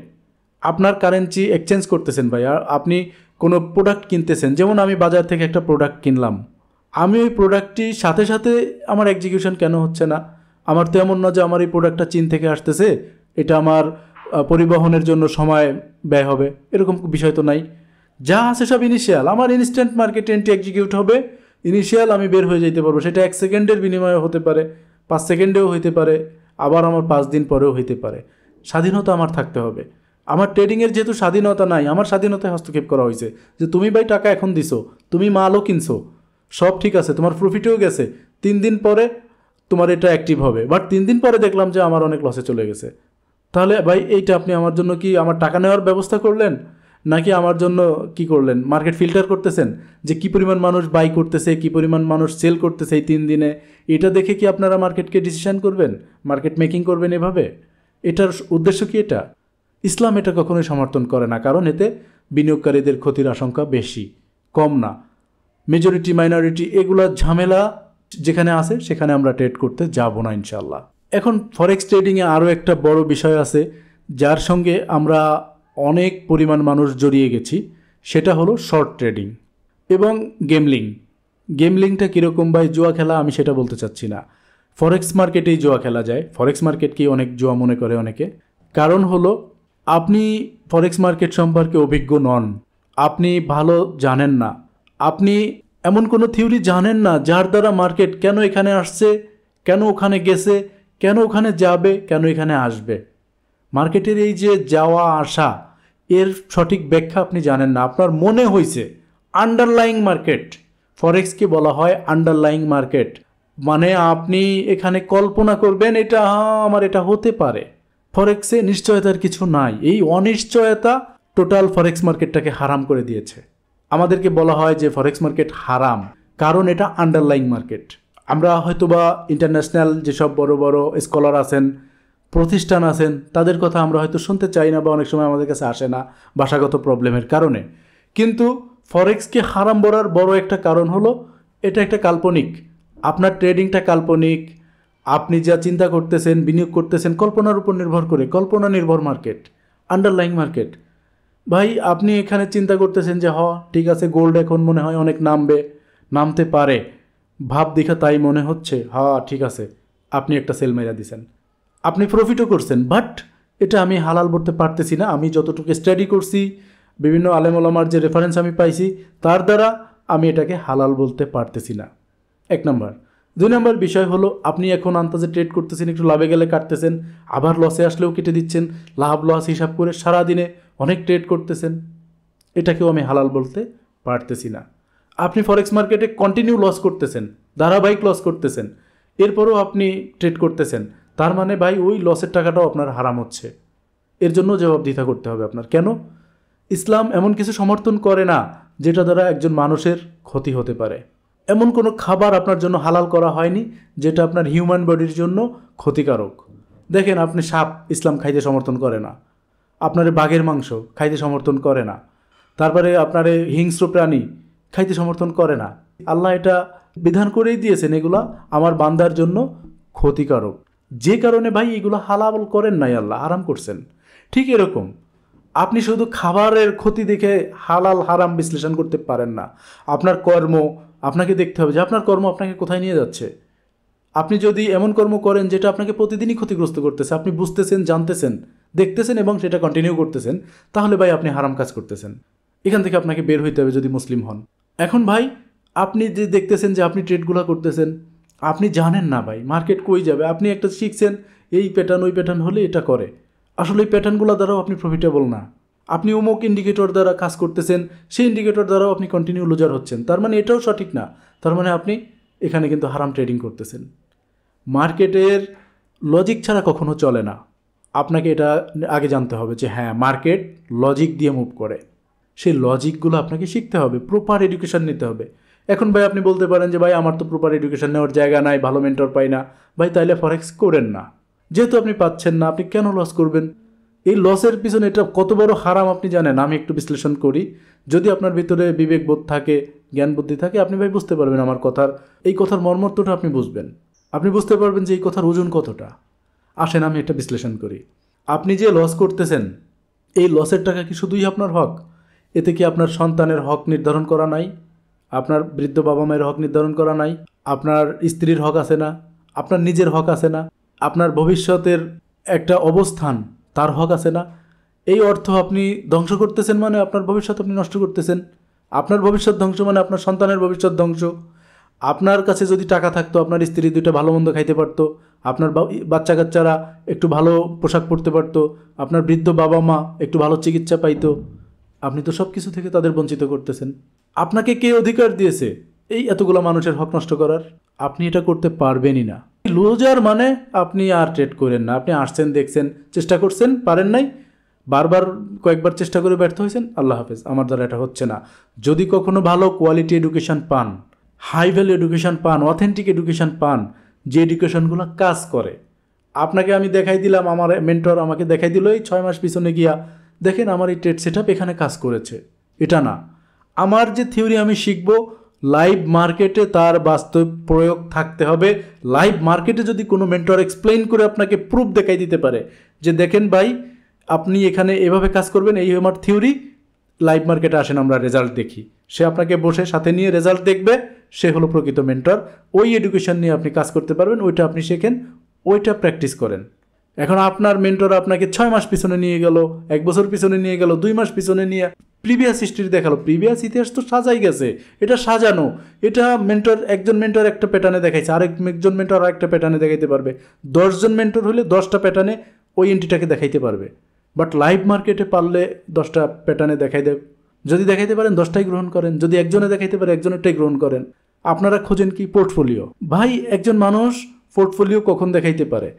আপনার কারেন্সি এক্সচেঞ্জ করতেছেন ভাই, আর আপনি কোনো প্রোডাক্ট কিনতেছেন, যেমন আমি বাজার থেকে একটা প্রোডাক্ট কিনলাম, আমি ওই প্রোডাক্টটি সাথে সাথে আমার এক্সিকিউশন কেন হচ্ছে না? আমার তো এমন না যে আমার এই প্রোডাক্টটা চীন থেকে আসতেছে, এটা আমার পরিবহনের জন্য সময় ব্যয় হবে, এরকম বিষয় তো নাই। যা আছে সব ইনিশিয়াল, আমার ইনস্ট্যান্ট মার্কেটে এন্ট্রি এক্সিকিউট হবে, ইনিশিয়াল আমি বের হয়ে যেতে পারবো। সেটা 1 সেকেন্ডের বিনিময়ে হতে পারে, 5 সেকেন্ডেও হইতে পারে, আবার আমার 5 দিন পরেও হইতে পারে। স্বাধীনতা আমার থাকতে হবে। আমার ট্রেডিংয়ের যেহেতু স্বাধীনতা নাই, আমার স্বাধীনতায় হস্তক্ষেপ করা হয়েছে যে তুমি ভাই টাকা এখন দিছো, তুমি মালও কিনছো, সব ঠিক আছে, তোমার প্রফিটেও গেছে, 3 দিন পরে তোমার এটা অ্যাক্টিভ হবে, বাট 3 দিন পরে দেখলাম যে আমার অনেক লসে চলে গেছে। তাহলে ভাই এইটা আপনি আমার জন্য কি আমার টাকা নেওয়ার ব্যবস্থা করলেন, নাকি আমার জন্য কি করলেন? মার্কেট ফিল্টার করতেছেন যে কী পরিমাণ মানুষ বাই করতেছে, কী পরিমাণ মানুষ সেল করতেছে এই 3 দিনে, এটা দেখে কি আপনারা মার্কেটকে ডিসিশন করবেন, মার্কেট মেকিং করবেন এভাবে? এটার উদ্দেশ্য কি এটা? ইসলাম এটা কখনোই সমর্থন করে না, কারণ এতে বিনিয়োগকারীদের ক্ষতির আশঙ্কা বেশি, কম না। মেজরিটি মাইনরিটি এগুলা ঝামেলা যেখানে আছে সেখানে আমরা ট্রেড করতে যাব না ইনশাল্লাহ। এখন ফরেক্স ট্রেডিংয়ে আরও একটা বড় বিষয় আছে যার সঙ্গে আমরা অনেক পরিমাণ মানুষ জড়িয়ে গেছি, সেটা হলো শর্ট ট্রেডিং এবং গেমলিং। গেমলিংটা কীরকম ভাই? জুয়া খেলা, আমি সেটা বলতে চাচ্ছি না। ফরেক্স মার্কেটেই জুয়া খেলা যায়, ফরেক্স মার্কেটকেই অনেক জুয়া মনে করে অনেকে। কারণ হলো আপনি ফরেক্স মার্কেট সম্পর্কে অভিজ্ঞ নন, আপনি ভালো জানেন না, আপনি এমন কোনো থিওরি জানেন না যার দ্বারা মার্কেট কেন এখানে আসছে, কেন ওখানে গেছে, কেন ওখানে যাবে, কেন এখানে আসবে। মার্কেটের এই যে যাওয়া আসা, এর সঠিক ব্যাখ্যা আপনি জানেন না, আপনার মনে হয়েছে আন্ডারলাইং মার্কেট। ফরেক্সকে বলা হয় আন্ডারলাইং মার্কেট, মানে আপনি এখানে কল্পনা করবেন এটা আমার এটা হতে পারে। ফরেক্সে নিশ্চয়তার কিছু নাই, এই অনিশ্চয়তা টোটাল ফরেক্স মার্কেটটাকে হারাম করে দিয়েছে। আমাদেরকে বলা হয় যে ফরেক্স মার্কেট হারাম, কারণ এটা আন্ডারলাইং মার্কেট। আমরা হয়তোবা ইন্টারন্যাশনাল যেসব বড় বড় স্কলার আছেন, প্রতিষ্ঠান আছেন, তাদের কথা আমরা হয়তো শুনতে চাই না বা অনেক সময় আমাদের কাছে আসে না ভাষাগত প্রবলেমের কারণে। কিন্তু ফরেক্সকে হারাম বলার বড় একটা কারণ হলো এটা একটা কাল্পনিক, আপনার ট্রেডিংটা কাল্পনিক, আপনি যা চিন্তা করতেছেন, বিনিয়োগ করতেছেন কল্পনার উপর নির্ভর করে, কল্পনা নির্ভর মার্কেট, আন্ডারলাইং মার্কেট। ভাই আপনি এখানে চিন্তা করতেছেন যে ঠিক আছে, গোল্ড এখন মনে হয় অনেক নামবে, নামতে পারে, ভাব দেখা তাই মনে হচ্ছে, ঠিক আছে, আপনি একটা সেল মেরা দিছেন, আপনি প্রফিটও করছেন, বাট এটা আমি হালাল বলতে পারতেছি না। আমি যতটুকু স্টাডি করছি, বিভিন্ন আলেম ওলামার যে রেফারেন্স আমি পাইছি, তার দ্বারা আমি এটাকে হালাল বলতে পারতেছি না। 1 নম্বর। 2 নম্বর বিষয় হলো আপনি এখন আন্তাজে ট্রেড করতেছেন, একটু লাভে গেলে কাটতেছেন, আবার লসে আসলেও কেটে দিচ্ছেন, লাভ লস হিসাব করে সারাদিনে অনেক ট্রেড করতেছেন, এটাকেও আমি হালাল বলতে পারতেছি না। আপনি ফরেক্স মার্কেটে কন্টিনিউ লস করতেছেন, ধারাবাহিক লস করতেছেন, এরপরও আপনি ট্রেড করতেছেন, তার মানে ভাই ওই লসের টাকাটাও আপনার হারাম হচ্ছে, এর জন্য জবাবদিহিতা করতে হবে আপনার। কেন? ইসলাম এমন কিছু সমর্থন করে না যেটা দ্বারা একজন মানুষের ক্ষতি হতে পারে। এমন কোনো খাবার আপনার জন্য হালাল করা হয়নি যেটা আপনার হিউম্যান বডির জন্য ক্ষতিকারক। দেখেন, আপনি সাপ ইসলাম খাইতে সমর্থন করে না, আপনার বাঘের মাংস খাইতে সমর্থন করে না, তারপরে আপনার হিংস্র প্রাণী খাইতে সমর্থন করে না। আল্লাহ এটা বিধান করেই দিয়েছেন, এগুলা আমার বান্দার জন্য ক্ষতিকারক, যে কারণে ভাই এগুলো হালাল করেন নাই, আল্লাহ হারাম করছেন। ঠিক এরকম আপনি শুধু খাবারের ক্ষতি দেখে হালাল হারাম বিশ্লেষণ করতে পারেন না। আপনার কর্ম আপনাকে দেখতে হবে যে আপনার কর্ম আপনাকে কোথায় নিয়ে যাচ্ছে। আপনি যদি এমন কর্ম করেন যেটা আপনাকে প্রতিদিনই ক্ষতিগ্রস্ত করতেছে, আপনি বুঝতেছেন, জানতেছেন, দেখতেছেন এবং সেটা কন্টিনিউ করতেছেন, তাহলে ভাই আপনি হারাম কাজ করতেছেন। এখান থেকে আপনাকে বের হইতে হবে যদি মুসলিম হন। এখন ভাই আপনি যে দেখতেছেন যে আপনি ট্রেডগুলো করতেছেন, আপনি জানেন না ভাই মার্কেট কই যাবে। আপনি একটা শিখছেন এই প্যাটার্ন ওই প্যাটার্ন হলে এটা করে, আসলে এই প্যাটার্নগুলো দ্বারাও আপনি প্রফিটেবল না। আপনি অমুক ইন্ডিকেটর দ্বারা কাজ করতেছেন, সেই ইন্ডিকেটর দ্বারাও আপনি কন্টিনিউ লুজার হচ্ছেন, তার মানে এটাও সঠিক না। তার মানে আপনি এখানে কিন্তু হারাম ট্রেডিং করতেছেন। মার্কেটের লজিক ছাড়া কখনো চলে না। আপনাকে এটা আগে জানতে হবে যে হ্যাঁ মার্কেট লজিক দিয়ে মুভ করে, সেই লজিকগুলো আপনাকে শিখতে হবে, প্রপার এডুকেশন নিতে হবে। এখন ভাই আপনি বলতে পারেন যে ভাই আমার তো প্রপার এডুকেশন নেওয়ার জায়গা নাই, ভালো মেন্টর পাই না। ভাই তাইলে ফরেক্স করেন না, যেহেতু আপনি পাচ্ছেন না আপনি কেন লস করবেন? এই লসের পিছনে এটা কত বড় হারাম আপনি জানেন? আমি একটু বিশ্লেষণ করি। যদি আপনার ভিতরে বিবেকবোধ থাকে, জ্ঞান বুদ্ধি থাকে, আপনি ভাই বুঝতে পারবেন আমার কথার, এই কথার মর্মত্বটা আপনি বুঝবেন। আপনি বুঝতে পারবেন যে এই কথার ওজন কতটা। আসেন আমি একটা বিশ্লেষণ করি। আপনি যে লস করতেছেন, এই লসের টাকা কি শুধুই আপনার হক? এতে কি আপনার সন্তানের হক নির্ধারণ করা নাই? আপনার বৃদ্ধ বাবা মায়ের হক নির্ধারণ করা নাই? আপনার স্ত্রীর হক আছে না? আপনার নিজের হক আছে না? আপনার ভবিষ্যতের একটা অবস্থান, তার হক আছে না? এই অর্থ আপনি ধ্বংস করতেছেন মানে আপনার ভবিষ্যৎ আপনি নষ্ট করতেছেন। আপনার ভবিষ্যৎ ধ্বংস মানে আপনার সন্তানের ভবিষ্যৎ ধ্বংস। আপনার কাছে যদি টাকা থাকতো, আপনার স্ত্রী দুইটা ভালো মন্দ খাইতে পারতো, আপনার বাচ্চা কাচ্চারা একটু ভালো পোশাক পরতে পারতো, আপনার বৃদ্ধ বাবা মা একটু ভালো চিকিৎসা পাইতো। আপনি তো সব কিছু থেকে তাদের বঞ্চিত করতেছেন। আপনাকে কে অধিকার দিয়েছে এই এতগুলো মানুষের হক নষ্ট করার? আপনি এটা করতে পারবেনই না। লুজার মানে আপনি আর ট্রেড করেন না। আপনি আসছেন, দেখছেন, চেষ্টা করছেন, পারেন নাই, বারবার কয়েকবার চেষ্টা করে ব্যর্থ হয়েছেন, আল্লাহ হাফেজ, আমার দ্বারা এটা হচ্ছে না। যদি কখনো ভালো কোয়ালিটি এডুকেশন পান, হাই ভ্যালু এডুকেশন পান, অথেন্টিক এডুকেশন পান, যে এডুকেশনগুলো কাজ করে, আপনাকে আমি দেখাই দিলাম, আমার মেন্টর আমাকে দেখাই দিল এই 6 মাস পিছনে গিয়া, দেখেন আমার এই ট্রেড সেটআপ এখানে কাজ করেছে, এটা না। আমার যে থিওরি আমি শিখবো, লাইভ মার্কেটে তার বাস্তব প্রয়োগ থাকতে হবে। লাইভ মার্কেটে যদি কোনো মেন্টর এক্সপ্লেইন করে আপনাকে প্রুফ দেখাই দিতে পারে যে দেখেন ভাই আপনি এখানে এভাবে কাজ করবেন, এই আমার থিওরি, লাইভ মার্কেটে আসেন আমরা রেজাল্ট দেখি, সে আপনাকে বসে সাথে নিয়ে রেজাল্ট দেখবে, সে হলো প্রকৃত মেন্টর। ওই এডুকেশন নিয়ে আপনি কাজ করতে পারবেন, ওইটা আপনি শেখেন, ওইটা প্র্যাকটিস করেন। এখন আপনার মেন্টর আপনাকে 6 মাস পিছনে নিয়ে গেল, 1 বছর পিছনে নিয়ে গেল, 2 মাস পিছনে নিয়ে প্রিভিয়াস হিস্ট্রি দেখালো। প্রিভিয়াস ইতিহাস তো সাজাই গেছে, এটা সাজানো। এটা একজন মেন্টর একটা প্যাটার্নে দেখাইছে, আরেকজন মেন্টর আরেকটা প্যাটার্নে দেখাইতে পারবে। 10 জন মেন্টর হলে 10টা প্যাটার্নে ওই এন্ট্রিটাকে দেখাইতে পারবে। বাট লাইভ মার্কেটে পারলে 10টা প্যাটার্নে দেখাই দেব। যদি দেখাইতে পারেন 10টাই গ্রহণ করেন, যদি একজনে দেখাইতে পারে একজনেরটাই গ্রহণ করেন। আপনারা খোঁজেন কি? পোর্টফোলিও। ভাই একজন মানুষ পোর্টফোলিও কখন দেখাইতে পারে?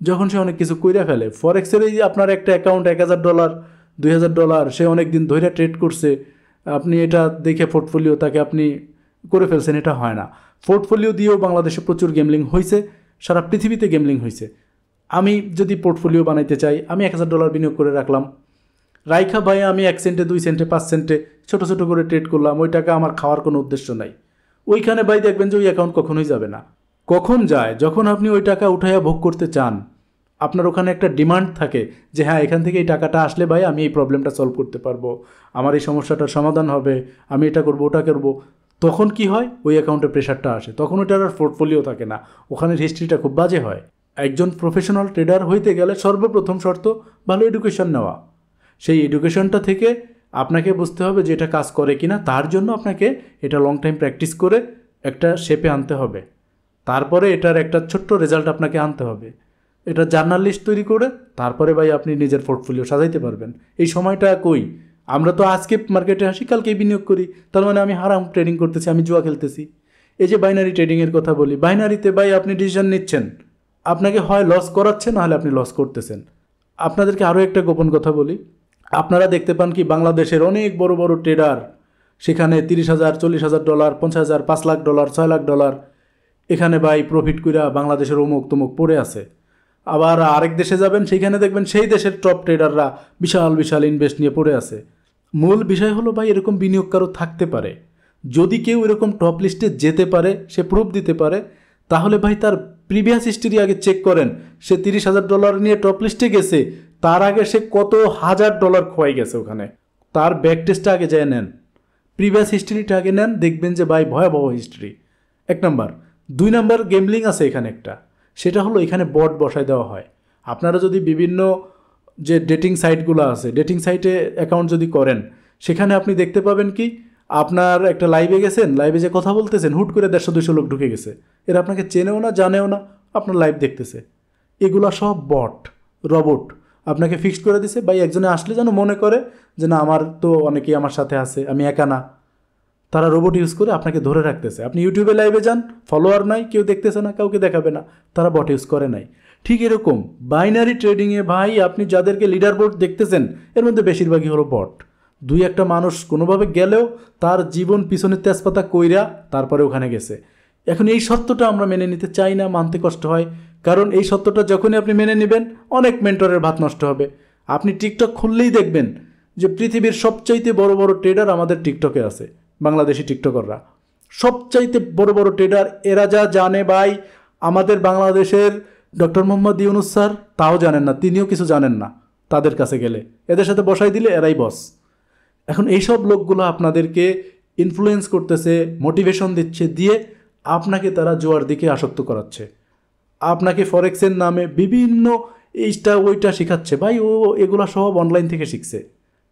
যখন সে অনেক কিছু কইরা ফেলে। ফরেক্সের এই যে আপনার একটা অ্যাকাউন্ট $1000 $2000 সে অনেক দিন ধরে ট্রেড করছে, আপনি এটা দেখে পোর্টফোলিও তাকে আপনি করে ফেলছেন, এটা হয় না। পোর্টফোলিও দিয়েও বাংলাদেশে প্রচুর গেমলিং হয়েছে, সারা পৃথিবীতে গেমলিং হয়েছে। আমি যদি পোর্টফোলিও বানাইতে চাই, আমি $1000 বিনিয়োগ করে রাখলাম, রাইখা ভাই আমি 1 সেন্টে 2 সেন্টে 5 সেন্টে ছোটো ছোটো করে ট্রেড করলাম, ওই টাকা আমার খাওয়ার কোনো উদ্দেশ্য নাই। ওইখানে ভাই দেখবেন যে ওই অ্যাকাউন্ট কখনোই যাবে না। কখন যায়? যখন আপনি ওই টাকা উঠাইয়া ভোগ করতে চান, আপনার ওখানে একটা ডিমান্ড থাকে যে হ্যাঁ এখান থেকে এই টাকাটা আসলে ভাই আমি এই প্রবলেমটা সলভ করতে পারবো, আমার এই সমস্যাটার সমাধান হবে, আমি এটা করবো ওটা করবো। তখন কি হয়? ওই অ্যাকাউন্টে প্রেশারটা আসে, তখন ওইটার আর পোর্টফোলিও থাকে না, ওখানের হিস্ট্রিটা খুব বাজে হয়। একজন প্রফেশনাল ট্রেডার হইতে গেলে সর্বপ্রথম শর্ত ভালো এডুকেশন নেওয়া। সেই এডুকেশনটা থেকে আপনাকে বুঝতে হবে যে এটা কাজ করে কিনা, তার জন্য আপনাকে এটা লং টাইম প্র্যাকটিস করে একটা শেপে আনতে হবে। তারপরে এটার একটা ছোট্ট রেজাল্ট আপনাকে আনতে হবে, এটা জার্নাল লিস্ট তৈরি করে তারপরে ভাই আপনি নিজের পোর্টফোলিও সাজাইতে পারবেন। এই সময়টা কই? আমরা তো আজকে মার্কেটে আসি, কালকেই বিনিয়োগ করি, তার মানে আমি হারাম ট্রেডিং করতেছি, আমি জুয়া খেলতেছি। এই যে বাইনারি ট্রেডিংয়ের কথা বলি, বাইনারিতে ভাই আপনি ডিসিশন নিচ্ছেন, আপনাকে হয় লস করাচ্ছে, নাহলে আপনি লস করতেছেন। আপনাদেরকে আরও একটা গোপন কথা বলি, আপনারা দেখতে পান কি বাংলাদেশের অনেক বড় বড় ট্রেডার, সেখানে $30,000 $40,000 $50,000 $5,00,000 $6,00,000 এখানে ভাই প্রফিট কইরা বাংলাদেশের অমুক তমুক পড়ে আছে। আবার আরেক দেশে যাবেন, সেইখানে দেখবেন সেই দেশের টপ ট্রেডাররা বিশাল বিশাল ইনভেস্ট নিয়ে পড়ে আছে। মূল বিষয় হলো ভাই এরকম বিনিয়োগকারও থাকতে পারে। যদি কেউ এরকম টপ লিস্টে যেতে পারে, সে প্রুফ দিতে পারে, তাহলে ভাই তার প্রিভিয়াস হিস্ট্রি আগে চেক করেন। সে $30,000 নিয়ে টপ লিস্টে গেছে, তার আগে সে কত $1,000 খোয়াই গেছে ওখানে। তার ব্যাক টেস্টটা আগে যায় নেন, প্রিভিয়াস হিস্ট্রিটা আগে নেন, দেখবেন যে ভাই ভয়াবহ হিস্ট্রি। 1 নাম্বার। 2 নাম্বার, গেমলিং আছে এখানে একটা, সেটা হলো এখানে বট বসায় দেওয়া হয়। আপনারা যদি বিভিন্ন যে ডেটিং সাইটগুলো আছে, ডেটিং সাইটে অ্যাকাউন্ট যদি করেন, সেখানে আপনি দেখতে পাবেন কি আপনার একটা লাইভে গেছেন, লাইভে যে কথা বলতেছেন, হুট করে 150-200 লোক ঢুকে গেছে, এরা আপনাকে চেনেও না জানেও না, আপনার লাইভ দেখতেছে। এগুলা সব বট, রবট আপনাকে ফিক্সড করে দিছে। ভাই একজনে আসলে যেন মনে করে যে না আমার তো অনেকেই আমার সাথে আছে, আমি একা না। তারা রোবট ইউজ করে আপনাকে ধরে রাখতেছে। আপনি ইউটিউবে লাইভে যান, ফলোয়ার নাই, কেউ দেখতেছে না, কাউকে দেখাবে না, তারা বট ইউজ করে নাই। ঠিক এরকম বাইনারি ট্রেডিংয়ে ভাই আপনি যাদেরকে লিডার বোর্ড দেখতেছেন, এর মধ্যে বেশিরভাগই হলো বট। 2-1টা মানুষ কোনোভাবে গেলেও তার জীবন পিছনের তেজপাতা কইরা তারপরে ওখানে গেছে। এখন এই সত্যটা আমরা মেনে নিতে চাই না, মানতে কষ্ট হয়। কারণ এই সত্যটা যখনই আপনি মেনে নেবেন, অনেক মেন্টরের ভাত নষ্ট হবে। আপনি টিকটক খুললেই দেখবেন যে পৃথিবীর সবচাইতে বড় বড় ট্রেডার আমাদের টিকটকে আছে, বাংলাদেশি টিকটকাররা। সবচাইতে বড় বড় ট্রেডার, এরা যা জানে ভাই, আমাদের বাংলাদেশের ডক্টর মোহাম্মদ ইউনুস স্যার তাও জানেন না, তিনিও কিছু জানেন না। তাদের কাছে গেলে এদের সাথে বসাই দিলে এরাই বস। এখন এইসব লোকগুলো আপনাদেরকে ইনফ্লুয়েন্স করতেছে, মোটিভেশন দিচ্ছে, দিয়ে আপনাকে তারা জোয়ার দিকে আসক্ত করাচ্ছে। আপনাকে ফরেক্সের নামে বিভিন্ন এইটা ওইটা শেখাচ্ছে। ভাই ও এগুলো সব অনলাইন থেকে শিখছে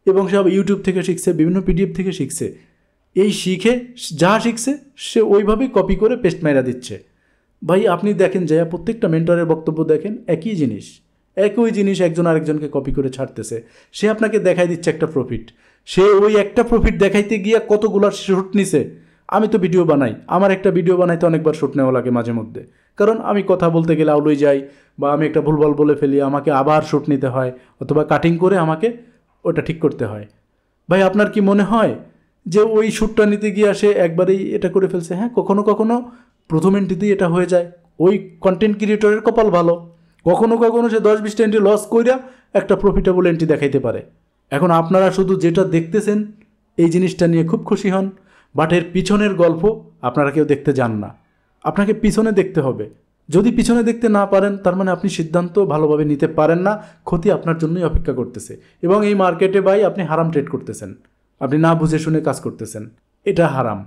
এবং সব ইউটিউব থেকে শিখছে, বিভিন্ন পিডিএফ থেকে শিখছে। এই শিখে যা শিখছে সে ওইভাবেই কপি করে পেস্ট মাইরা দিচ্ছে। ভাই আপনি দেখেন যে প্রত্যেকটা মেন্টরের বক্তব্য দেখেন, একই জিনিস, একই জিনিস একজন আরেকজনকে কপি করে ছাড়তেছে। সে আপনাকে দেখাই দিচ্ছে একটা প্রফিট, সে ওই একটা প্রফিট দেখাইতে গিয়ে কতগুলো শ্যুট নিছে। আমি তো ভিডিও বানাই, আমার একটা ভিডিও বানাইতে অনেকবার শ্যুট নেওয়া লাগে মাঝে মধ্যে, কারণ আমি কথা বলতে গেলে আউলই যাই, বা আমি একটা ভুলভাল বলে ফেলি, আমাকে আবার শ্যুট নিতে হয়, অথবা কাটিং করে আমাকে ওটা ঠিক করতে হয়। ভাই আপনার কি মনে হয় যে ওই শ্যুটটা নিতে গিয়ে সে একবারেই এটা করে ফেলছে? হ্যাঁ, কখনো কখনো প্রথম এন্ট্রিতেই এটা হয়ে যায়। ওই কন্টেন্ট ক্রিয়েটরের কপাল ভালো, কখনো কখনো সে 10-20টা এন্ট্রি লস কইরা একটা প্রফিটেবল এন্ট্রি দেখাইতে পারে। এখন আপনারা শুধু যেটা দেখতেছেন এই জিনিসটা নিয়ে খুব খুশি হন, বাট এর পিছনের গল্প আপনারা কেউ দেখতে যান না। আপনাকে পিছনে দেখতে হবে। যদি পিছনে দেখতে না পারেন, তার মানে আপনি সিদ্ধান্ত ভালোভাবে নিতে পারেন না, ক্ষতি আপনার জন্যই অপেক্ষা করতেছে। এবং এই মার্কেটে ভাই আপনি হারাম ট্রেড করতেছেন, আপনি না বুঝে শুনে কাজ করতেছেন, এটা হারাম।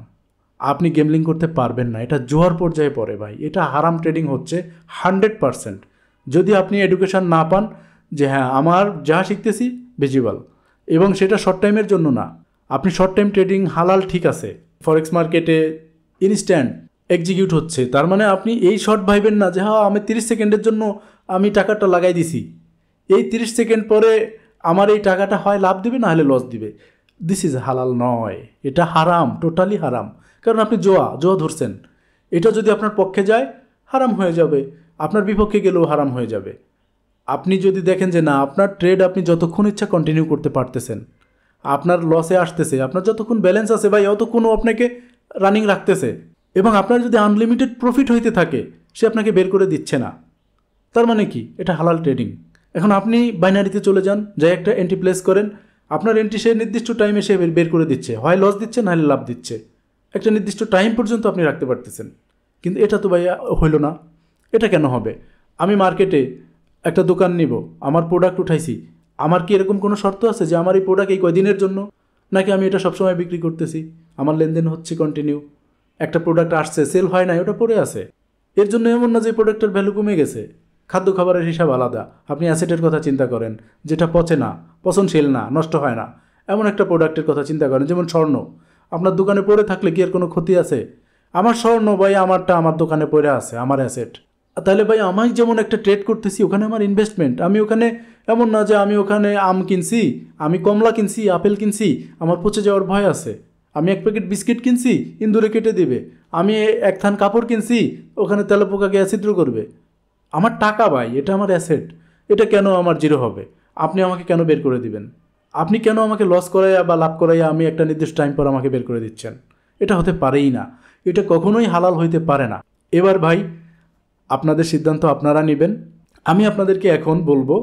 আপনি গেমলিং করতে পারবেন না, এটা জোয়ার পর্যায়ে পড়ে ভাই, এটা হারাম ট্রেডিং হচ্ছে 100%। যদি আপনি এডুকেশান না পান যে হ্যাঁ আমার যা শিখতেছি ভিজিবল, এবং সেটা শর্ট টাইমের জন্য না। আপনি শর্ট টাইম ট্রেডিং হালাল, ঠিক আছে, ফরেক্স মার্কেটে ইনস্ট্যান্ট এক্সিকিউট হচ্ছে, তার মানে আপনি এই শর্ট ভাইবেন না যে হ্যাঁ আমি 30 সেকেন্ডের জন্য আমি টাকাটা লাগাই দিছি, এই 30 সেকেন্ড পরে আমার এই টাকাটা হয় লাভ দিবে না হলে লস দিবে। দিস ইজ হালাল নয়, এটা হারাম, টোটালি হারাম। কারণ আপনি জোয়া ধরছেন, এটা যদি আপনার পক্ষে যায় হারাম হয়ে যাবে, আপনার বিপক্ষে গেলেও হারাম হয়ে যাবে। আপনি যদি দেখেন যে না আপনার ট্রেড আপনি যতক্ষণ ইচ্ছা কন্টিনিউ করতে পারতেছেন, আপনার লসে আসতেছে, আপনার যতক্ষণ ব্যালেন্স আছে ভাই অতক্ষণও আপনাকে রানিং রাখতেছে, এবং আপনার যদি আনলিমিটেড প্রফিট হইতে থাকে সে আপনাকে বের করে দিচ্ছে না, তার মানে কি এটা হালাল ট্রেডিং। এখন আপনি বাইনারিতে চলে যান, যাই একটা এন্ট্রি প্লেস করেন, আপনার এন্ট্রি সে নির্দিষ্ট টাইমে সে বের করে দিচ্ছে, হয় লস দিচ্ছে নাহলে লাভ দিচ্ছে, একটা নির্দিষ্ট টাইম পর্যন্ত আপনি রাখতে পারতেছেন। কিন্তু এটা তো ভাই হইল না। এটা কেন হবে? আমি মার্কেটে একটা দোকান নিব, আমার প্রোডাক্ট উঠাইছি, আমার কি এরকম কোনো শর্ত আছে যে আমার এই প্রোডাক্ট এই কয়দিনের জন্য, নাকি আমি এটা সবসময় বিক্রি করতেছি, আমার লেনদেন হচ্ছে কন্টিনিউ, একটা প্রোডাক্ট আসছে সেল হয় না, ওটা পড়ে আছে, এর জন্য এমন না যে প্রোডাক্টের ভ্যালু কমে গেছে। খাদ্য খাবারের হিসাব আলাদা, আপনি অ্যাসেটের কথা চিন্তা করেন যেটা পচে না, পচনশীল না, নষ্ট হয় না, এমন একটা প্রোডাক্টের কথা চিন্তা করেন। যেমন স্বর্ণ, আপনার দোকানে পড়ে থাকলে কি এর কোনো ক্ষতি আছে? আমার স্বর্ণ ভাই আমারটা আমার দোকানে পড়ে আছে, আমার অ্যাসেট। তাহলে ভাই আমি যেমন একটা ট্রেড করতেছি ওখানে আমার ইনভেস্টমেন্ট, আমি ওখানে এমন না যে আমি ওখানে আম কিনছি, আমি কমলা কিনছি, আপেল কিনছি, আমার পচে যাওয়ার ভয় আছে। আমি 1 প্যাকেট বিস্কিট কিনছি, ইন্দুরে কেটে দিবে। আমি 1 থান কাপড় কিনছি, ওখানে তেলাপোকাকে ছিদ্র করবে। আমার টাকা ভাই, এটা আমার অ্যাসেট, এটা কেন আমার জিরো হবে? আপনি আমাকে কেন বের করে দিবেন? আপনি কেন আমাকে লস করাইয়া বা লাভ করাইয়া আমি একটা নির্দিষ্ট টাইম পর আমাকে বের করে দিচ্ছেন? এটা হতে পারেই না, এটা কখনোই হালাল হইতে পারে না। এবার ভাই আপনাদের সিদ্ধান্ত আপনারা নেবেন। আমি আপনাদেরকে এখন বলবো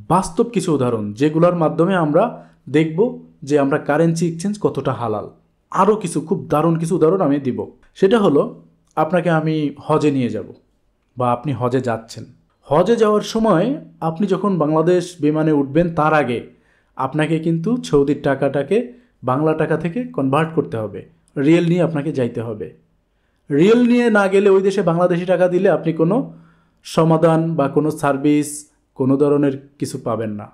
বাস্তব কিছু উদাহরণ, যেগুলোর মাধ্যমে আমরা দেখব যে আমরা কারেন্সি এক্সচেঞ্জ কতটা হালাল। আরও কিছু খুব দারুণ কিছু উদাহরণ আমি দিব। সেটা হলো, আপনাকে আমি হজে নিয়ে যাব, বা আপনি হজে যাচ্ছেন, হজে যাওয়ার সময় আপনি যখন বাংলাদেশ বিমানে উঠবেন তার আগে আপনাকে কিন্তু সৌদির টাকাটাকে বাংলা টাকা থেকে কনভার্ট করতে হবে, রিয়েল নিয়ে আপনাকে যাইতে হবে। রিয়েল নিয়ে না গেলে ওই দেশে বাংলাদেশি টাকা দিলে আপনি কোনো সমাধান বা কোনো সার্ভিস, কোনো ধরনের কিছু পাবেন না।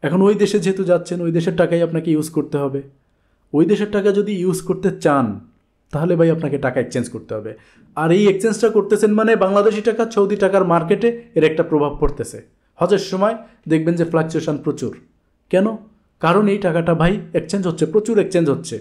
এখন ওই দেশে যেহেতু যাচ্ছেন, ওই দেশের টাকাই আপনাকে ইউজ করতে হবে। ওই দেশের টাকা যদি ইউজ করতে চান তাহলে ভাই আপনাকে টাকা এক্সচেঞ্জ করতে হবে। আর এই এক্সচেঞ্জটা করতেছেন মানে বাংলাদেশি টাকা সৌদি টাকার মার্কেটে এর একটা প্রভাব পড়তেছে। হজের সময় দেখবেন যে ফ্লাকচুয়েশন প্রচুর। কেন? কারণ এই টাকাটা ভাই এক্সচেঞ্জ হচ্ছে, প্রচুর এক্সচেঞ্জ হচ্ছে।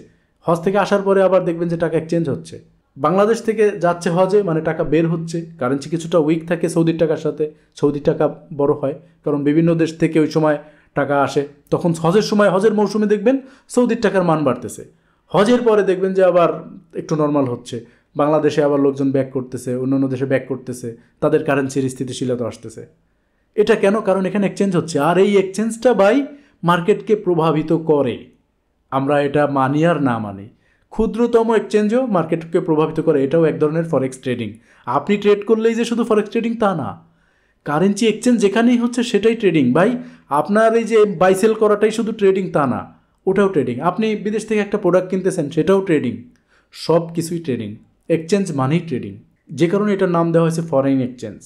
হজ থেকে আসার পরে আবার দেখবেন যে টাকা এক্সচেঞ্জ হচ্ছে। বাংলাদেশ থেকে যাচ্ছে হজে মানে টাকা বের হচ্ছে, কারেন্সি কিছুটা উইক থাকে সৌদির টাকার সাথে, সৌদি টাকা বড় হয় কারণ বিভিন্ন দেশ থেকে ওই সময় টাকা আসে। তখন হজের সময়, হজের মৌসুমে দেখবেন সৌদির টাকার মান বাড়তেছে। হজের পরে দেখবেন যে আবার একটু নর্মাল হচ্ছে, বাংলাদেশে আবার লোকজন ব্যাক করতেছে, অন্য দেশে ব্যাক করতেছে, তাদের কারেন্সির স্থিতিশীলতা আসতেছে। এটা কেন? কারণ এখানে এক্সচেঞ্জ হচ্ছে। আর এই এক্সচেঞ্জটা ভাই মার্কেটকে প্রভাবিত করে, আমরা এটা মানি আর না মানি। ক্ষুদ্রতম এক্সচেঞ্জও মার্কেটকে প্রভাবিত করে, এটাও এক ধরনের ফরেক্স ট্রেডিং। আপনি ট্রেড করলেই যে শুধু ফরেক্স ট্রেডিং তা না, কারেন্সি এক্সচেঞ্জ যেখানেই হচ্ছে সেটাই ট্রেডিং ভাই। আপনার এই যে বাই সেল করাটাই শুধু ট্রেডিং তা না, ওটাও ট্রেডিং। আপনি বিদেশ থেকে একটা প্রোডাক্ট কিনতেছেন, সেটাও ট্রেডিং। সব কিছুই ট্রেডিং, এক্সচেঞ্জ মানেই ট্রেডিং। যে কারণে এটার নাম দেওয়া হয়েছে ফরেন এক্সচেঞ্জ,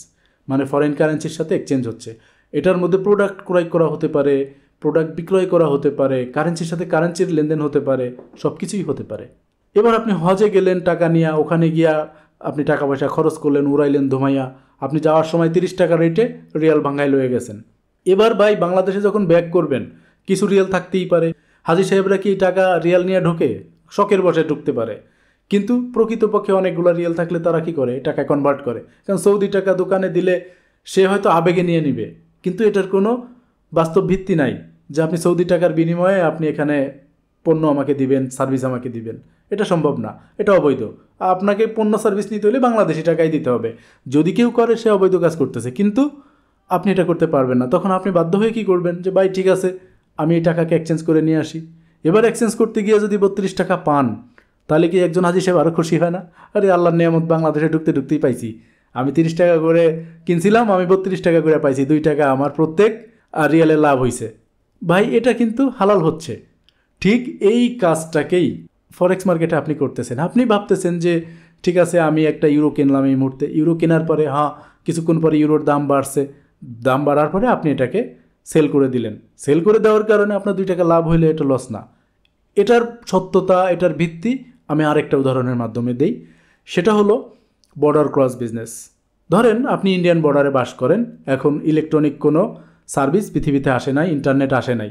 মানে ফরেন কারেন্সির সাথে এক্সচেঞ্জ হচ্ছে। এটার মধ্যে প্রোডাক্ট ক্রয় করা হতে পারে, প্রোডাক্ট বিক্রয় করা হতে পারে, কারেন্সির সাথে কারেন্সির লেনদেন হতে পারে, সব কিছুই হতে পারে। এবার আপনি হজে গেলেন টাকা নিয়ে, ওখানে গিয়া আপনি টাকা পয়সা খরচ করলেন, উড়াইলেন ধুমাইয়া, আপনি যাওয়ার সময় 30 টাকা রেটে রিয়াল ভাঙ্গায় লয়ে গেছেন। এবার ভাই বাংলাদেশে যখন ব্যাক করবেন কিছু রিয়াল থাকতেই পারে। হাজি সাহেবরা কি টাকা রিয়াল নিয়ে ঢোকে? শখের বসে ঢুকতে পারে, কিন্তু প্রকৃতপক্ষে অনেকগুলো রিয়াল থাকলে তারা কি করে? টাকায় কনভার্ট করে। কারণ সৌদি টাকা দোকানে দিলে সে হয়তো আবেগে নিয়ে নিবে, কিন্তু এটার কোনো বাস্তব ভিত্তি নাই যে আপনি সৌদি টাকার বিনিময়ে আপনি এখানে পণ্য আমাকে দিবেন, সার্ভিস আমাকে দিবেন। এটা সম্ভব না, এটা অবৈধ। আপনাকে পণ্য সার্ভিস নিতে হলে বাংলাদেশি টাকাই দিতে হবে। যদি কেউ করে সে অবৈধ কাজ করতেছে, কিন্তু আপনি এটা করতে পারবেন না। তখন আপনি বাধ্য হয়ে কী করবেন? যে ভাই ঠিক আছে, আমি এই টাকাকে এক্সচেঞ্জ করে নিয়ে আসি। এবার এক্সচেঞ্জ করতে গিয়ে যদি 32 টাকা পান, তাহলে কি একজন হাজি সাহেব আরও খুশি হয় না? আরে আল্লাহর নিয়ামত, বাংলাদেশে ঢুকতেই পাইছি। আমি 30 টাকা করে কিনছিলাম, আমি 32 টাকা করে পাইছি, 2 টাকা আমার প্রত্যেক রিয়ালে লাভ হয়েছে। ভাই এটা কিন্তু হালাল হচ্ছে। ঠিক এই কাজটাকেই ফরেক্স মার্কেটে আপনি করতেছেন। আপনি ভাবতেছেন যে ঠিক আছে, আমি একটা ইউরো কিনলাম এই মুহূর্তে, ইউরো কেনার পরে কিছুক্ষণ পরে ইউরোর দাম বাড়ছে, দাম বাড়ার পরে আপনি এটাকে সেল করে দিলেন। সেল করে দেওয়ার কারণে আপনার 2 টাকা লাভ হইলে এটা লস না। এটার সত্যতা, এটার ভিত্তি আমি আরেকটা উদাহরণের মাধ্যমে দেই। সেটা হলো বর্ডার ক্রস বিজনেস। ধরেন আপনি ইন্ডিয়ান বর্ডারে বাস করেন, এখন ইলেকট্রনিক কোনো সার্ভিস পৃথিবীতে আসে নাই, ইন্টারনেট আসে নাই।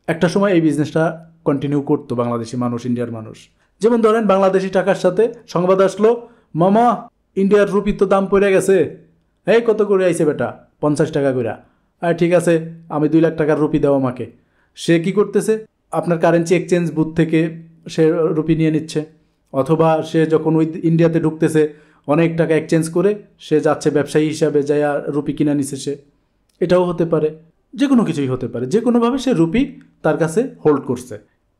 একটা সময় এই বিজনেসটা কন্টিনিউ করতো বাংলাদেশি মানুষ, ইন্ডিয়ার মানুষ। যেমন ধরেন বাংলাদেশি টাকার সাথে সংবাদ আসলো, মামা ইন্ডিয়ার রুপির তো দাম পড়ে গেছে। এই কত করে আইছে বেটা? 50 টাকা করে। ঠিক আছে, আমি 2 লাখ টাকার রুপি দাও আমাকে। সে কি করতেছে? আপনার কারেন্সি এক্সচেঞ্জ বুথ থেকে সে রুপি নিয়ে নিচ্ছে, অথবা সে যখন ওই ইন্ডিয়াতে ঢুকতেছে অনেক টাকা এক্সচেঞ্জ করে সে যাচ্ছে ব্যবসায়ী হিসাবে, যাইয়া রুপি কিনে নিচ্ছে সে। এটাও হতে পারে, যে কোনো কিছুই হতে পারে। যে কোনোভাবে সে রুপি তার কাছে হোল্ড করছে।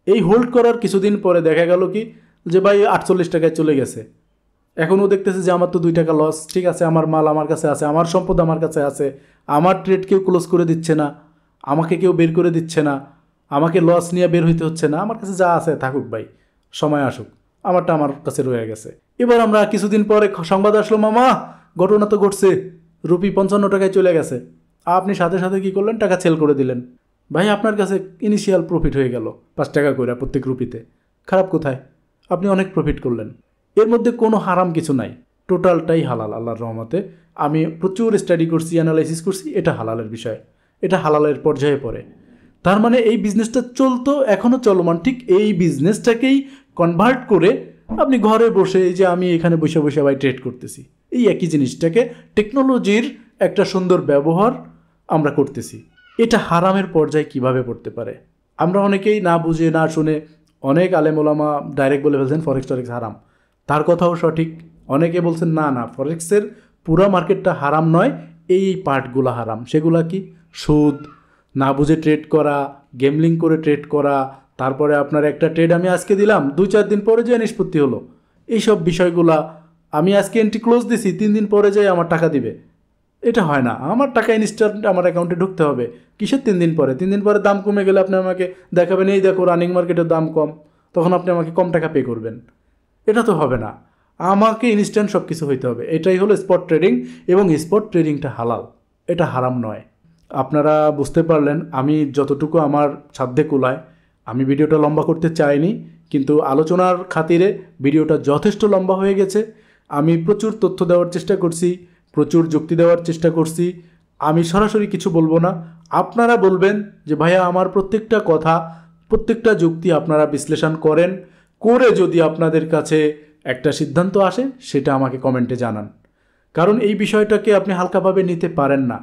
এই হোল্ড করার কিছুদিন পরে দেখা গেল কি যে ভাই 48 টাকায় চলে গেছে। এখনও দেখতেছে যে আমার তো 2 টাকা লস। ঠিক আছে, আমার মাল আমার কাছে আছে, আমার সম্পদ আমার কাছে আছে, আমার ট্রেড কেউ ক্লোজ করে দিচ্ছে না, আমাকে কেউ বের করে দিচ্ছে না, আমাকে লস নিয়ে বের হইতে হচ্ছে না। আমার কাছে যা আছে থাকুক ভাই, সময় আসুক, আমারটা আমার কাছে রয়ে গেছে। এবার আমরা কিছুদিন পরে সংবাদ আসলো, মামা ঘটনা তো ঘটছে, রুপি 55 টাকায় চলে গেছে। আপনি সাথে সাথে কী করলেন? টাকা সেল করে দিলেন। ভাই আপনার কাছে ইনিশিয়াল প্রফিট হয়ে গেল 5 টাকা করে প্রত্যেক রুপিতে। খারাপ কোথায়? আপনি অনেক প্রফিট করলেন। এর মধ্যে কোনো হারাম কিছু নাই, টোটালটাই হালাল আল্লাহর রহমতে। আমি প্রচুর স্টাডি করছি, অ্যানালাইসিস করছি, এটা হালালের বিষয়, এটা হালালের পর্যায়ে পড়ে। তার মানে এই বিজনেসটা চলতো, এখনও চলমান। ঠিক এই বিজনেসটাকেই কনভার্ট করে আপনি ঘরে বসে, এই যে আমি এখানে বসে বসে ভাই ট্রেড করতেছি, এই একই জিনিসটাকে টেকনোলজির একটা সুন্দর ব্যবহার আমরা করতেছি। এটা হারামের পর্যায়ে কিভাবে পড়তে পারে? আমরা অনেকেই না বুঝে না শুনে, অনেক আলেম ওলামা ডাইরেক্ট বলে ফেলছেন ফরেক্স টরেক্স হারাম। তার কথাও সঠিক। অনেকে বলছেন না না, ফরেক্সের পুরা মার্কেটটা হারাম নয়, এই পার্টগুলো হারাম। সেগুলা কি? সুদ, না বুঝে ট্রেড করা, গেমলিং করে ট্রেড করা, তারপরে আপনার একটা ট্রেড আমি আজকে দিলাম, 2-4 দিন পরে যে নিষ্পত্তি হলো, এইসব বিষয়গুলা। আমি আজকে এন্ট্রি ক্লোজ দিছি, 3 দিন পরে যাই আমার টাকা দিবে, এটা হয় না। আমার টাকা ইনস্ট্যান্ট আমার অ্যাকাউন্টে ঢুকতে হবে। কিসের 3 দিন পরে? 3 দিন পরে দাম কমে গেলে আপনি আমাকে দেখাবেন, এই দেখো রানিং মার্কেটের দাম কম, তখন আপনি আমাকে কম টাকা পে করবেন। এটা তো হবে না। আমাকে ইনস্ট্যান্ট সব কিছু হইতে হবে। এটাই হলো স্পট ট্রেডিং, এবং স্পট ট্রেডিংটা হালাল, এটা হারাম নয়। আপনারা বুঝতে পারলেন আমি যতটুকু আমার সাধ্যে কুলায়। আমি ভিডিওটা লম্বা করতে চাইনি, কিন্তু আলোচনার খাতিরে ভিডিওটা যথেষ্ট লম্বা হয়ে গেছে। আমি প্রচুর তথ্য দেওয়ার চেষ্টা করছি, প্রচুর যুক্তি দেওয়ার চেষ্টা করছি। আমি সরাসরি কিছু বলবো না, আপনারা বলবেন যে ভাইয়া আমার প্রত্যেকটা কথা, প্রত্যেকটা যুক্তি আপনারা বিশ্লেষণ করেন, করে যদি আপনাদের কাছে একটা সিদ্ধান্ত আসে সেটা আমাকে কমেন্টে জানান। কারণ এই বিষয়টাকে আপনি হালকাভাবে নিতে পারেন না,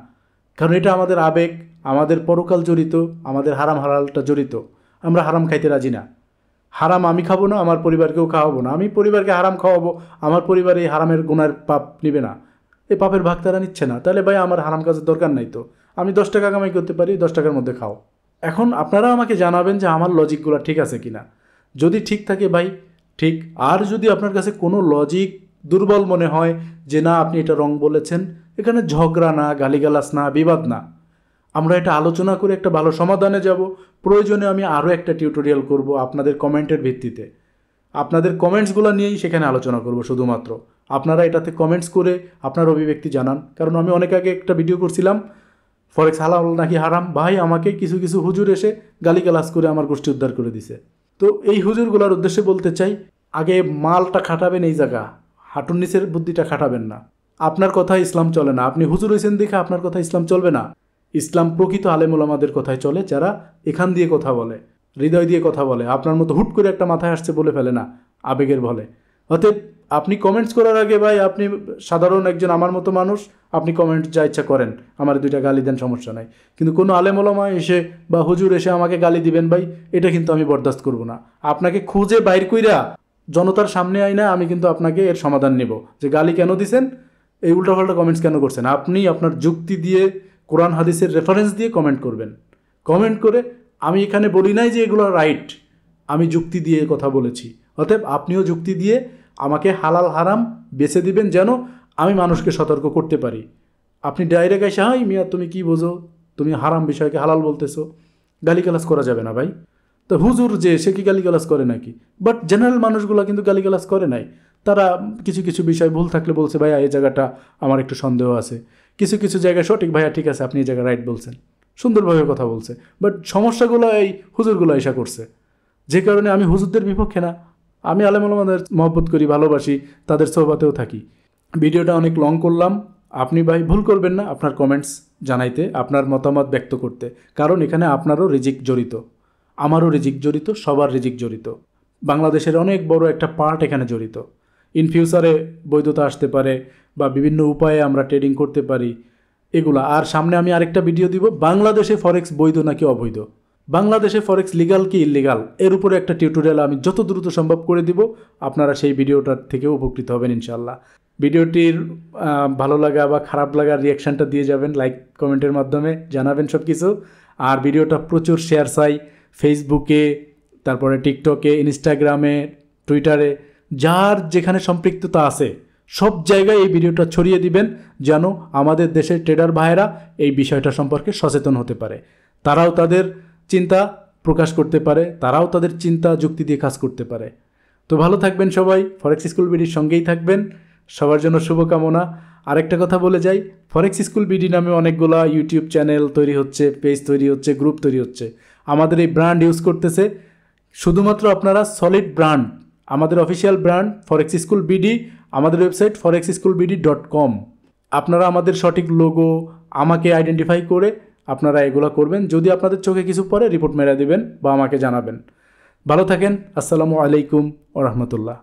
কারণ এটা আমাদের আবেগ, আমাদের পরকাল জড়িত, আমাদের হারাম হালালটা জড়িত। আমরা হারাম খাইতে রাজি না। হারাম আমি খাবো না, আমার পরিবারকেও খাওয়াবো না। আমি পরিবারকে হারাম খাওয়াবো, আমার পরিবার এই হারামের গুনার পাপ নেবে না, এই পাপের ভাগ তারা নিচ্ছে না। তাহলে ভাই আমার হারাম কাজের দরকার নাই তো। আমি 10 টাকা কামাই করতে পারি, 10 টাকার মধ্যে খাও। এখন আপনারা আমাকে জানাবেন যে আমার লজিকগুলো ঠিক আছে কিনা। যদি ঠিক থাকে ভাই ঠিক, আর যদি আপনার কাছে কোনো লজিক দুর্বল মনে হয় যে না আপনি এটা রং বলেছেন, এখানে ঝগড়া না, গালিগালাজ না, বিবাদ না, আমরা এটা আলোচনা করে একটা ভালো সমাধানে যাব। প্রয়োজনে আমি আরও একটা টিউটোরিয়াল করব আপনাদের কমেন্টের ভিত্তিতে। আপনাদের কমেন্টসগুলো নিয়েই সেখানে আলোচনা করব শুধুমাত্র। আপনারা এটাতে কমেন্টস করে আপনার অভিব্যক্তি জানান। কারণ আমি অনেক আগে একটা ভিডিও করছিলাম ফরেক্স হালাল নাকি হারাম, ভাই আমাকে কিছু কিছু হুজুর এসে গালিগালাজ করে আমার গোষ্ঠী উদ্ধার করে দিছে। তো এই হুজুরগুলোর উদ্দেশ্যে বলতে চাই, আগে মালটা খাটাবেন এই জায়গা, হাঁটুর নিচের বুদ্ধিটা খাটাবেন না। আপনার কথা ইসলাম চলে না, আপনি হুজুর হয়েছেন দেখে আপনার কথা ইসলাম চলবে না। ইসলাম প্রকৃত আলেম ওলামাদের কথায় চলে, যারা এখান দিয়ে কথা বলে, হৃদয় দিয়ে কথা বলে। আপনার মতো হুট করে একটা মাথায় আসছে বলে ফেলে না আবেগের বলে। অতএব আপনি কমেন্টস করার আগে ভাই, আপনি সাধারণ একজন আমার মতো মানুষ, আপনি কমেন্ট যা ইচ্ছা করেন, আমার 2টা গালি দেন, সমস্যা নাই। কিন্তু কোনো আলেম ওলামা এসে বা হুজুর এসে আমাকে গালি দিবেন ভাই, এটা কিন্তু আমি বরদাস্ত করব না। আপনাকে খুঁজে বাইর কইরা জনতার সামনে আইনা আমি কিন্তু আপনাকে এর সমাধান নেব, যে গালি কেন দিছেন, এই উল্টাপাল্টা কমেন্টস কেন করছেন। আপনি আপনার যুক্তি দিয়ে, কোরআন হাদিসের রেফারেন্স দিয়ে কমেন্ট করবেন। কমেন্ট করে, আমি এখানে বলি নাই যে এগুলো রাইট, আমি যুক্তি দিয়ে কথা বলেছি। অতএব আপনিও যুক্তি দিয়ে আমাকে হালাল হারাম বেছে দিবেন, যেন আমি মানুষকে সতর্ক করতে পারি। আপনি ডাইরেক্ট এসে হাই মিয়া তুমি কি বোঝো, তুমি হারাম বিষয়কে হালাল বলতেছো, গালিগালাজ করা যাবে না ভাই। তো হুজুর যে সে কি গালিগালাজ করে নাকি? বাট জেনারেল মানুষগুলো কিন্তু গালিগালাজ করে নাই। তারা কিছু কিছু বিষয় ভুল থাকলে বলছে ভাইয়া এই জায়গাটা আমার একটু সন্দেহ আছে, কিছু কিছু জায়গায় সঠিক ভাইয়া ঠিক আছে আপনি এই জায়গায় রাইট বলছেন, সুন্দরভাবে কথা বলছে। বাট সমস্যাগুলো এই হুজুরগুলো এসা করছে, যে কারণে আমি হুজুরদের বিপক্ষে না। আমি আলেম ওলামাদের মহব্বত করি, ভালোবাসি, তাদের সোহবাতেও থাকি। ভিডিওটা অনেক লং করলাম, আপনি ভাই ভুল করবেন না আপনার কমেন্টস জানাইতে, আপনার মতামত ব্যক্ত করতে। কারণ এখানে আপনারও রিজিক জড়িত, আমারও রিজিক জড়িত, সবার রিজিক জড়িত। বাংলাদেশের অনেক বড় একটা পার্ট এখানে জড়িত। ইন ফিউচারে বৈধতা আসতে পারে, বা বিভিন্ন উপায়ে আমরা ট্রেডিং করতে পারি এগুলা। আর সামনে আমি আরেকটা ভিডিও দিব, বাংলাদেশে ফরেক্স বৈধ নাকি অবৈধ, বাংলাদেশে ফরেক্স লিগাল কি ইলিগাল, এর উপরে একটা টিউটোরিয়াল আমি যত দ্রুত সম্ভব করে দিব। আপনারা সেই ভিডিওটার থেকেও উপকৃত হবেন ইনশাল্লাহ। ভিডিওটির ভালো লাগা বা খারাপ লাগার রিয়াকশানটা দিয়ে যাবেন, লাইক কমেন্টের মাধ্যমে জানাবেন সব কিছু। আর ভিডিওটা প্রচুর শেয়ার চাই, ফেসবুকে, তারপরে টিকটকে, ইনস্টাগ্রামে, টুইটারে, যার যেখানে সম্পৃক্ততা আছে সব জায়গায় এই ভিডিওটা ছড়িয়ে দিবেন, যেন আমাদের দেশের ট্রেডার ভাইয়েরা এই বিষয়টা সম্পর্কে সচেতন হতে পারে, তারাও তাদের চিন্তা প্রকাশ করতে পারে, তারাও তাদের চিন্তা যুক্তি দিয়ে কাজ করতে পারে। তো ভালো থাকবেন সবাই, ফরেক্স স্কুল বিডির সঙ্গেই থাকবেন, সবার জন্য শুভকামনা। আরেকটা কথা বলে যাই, ফরেক্স স্কুল বিডি নামে অনেকগুলো ইউটিউব চ্যানেল তৈরি হচ্ছে, পেজ তৈরি হচ্ছে, গ্রুপ তৈরি হচ্ছে। আমাদের এই ব্র্যান্ড ইউজ করতেছে শুধুমাত্র আপনারা সলিড ব্র্যান্ড, আমাদের অফিসিয়াল ব্র্যান্ড ফরেক্স স্কুল বিডি, আমাদের ওয়েবসাইট forexschoolbd.com। আপনারা আমাদের সঠিক লোগো আমাকে আইডেন্টিফাই করে আপনারা এগুলো করবেন। যদি আপনাদের চোখে কিছু পড়ে রিপোর্ট মেরে দিবেন বা আমাকে জানাবেন। ভালো থাকেন, আসসালামু আলাইকুম ওয়া রাহমাতুল্লাহ।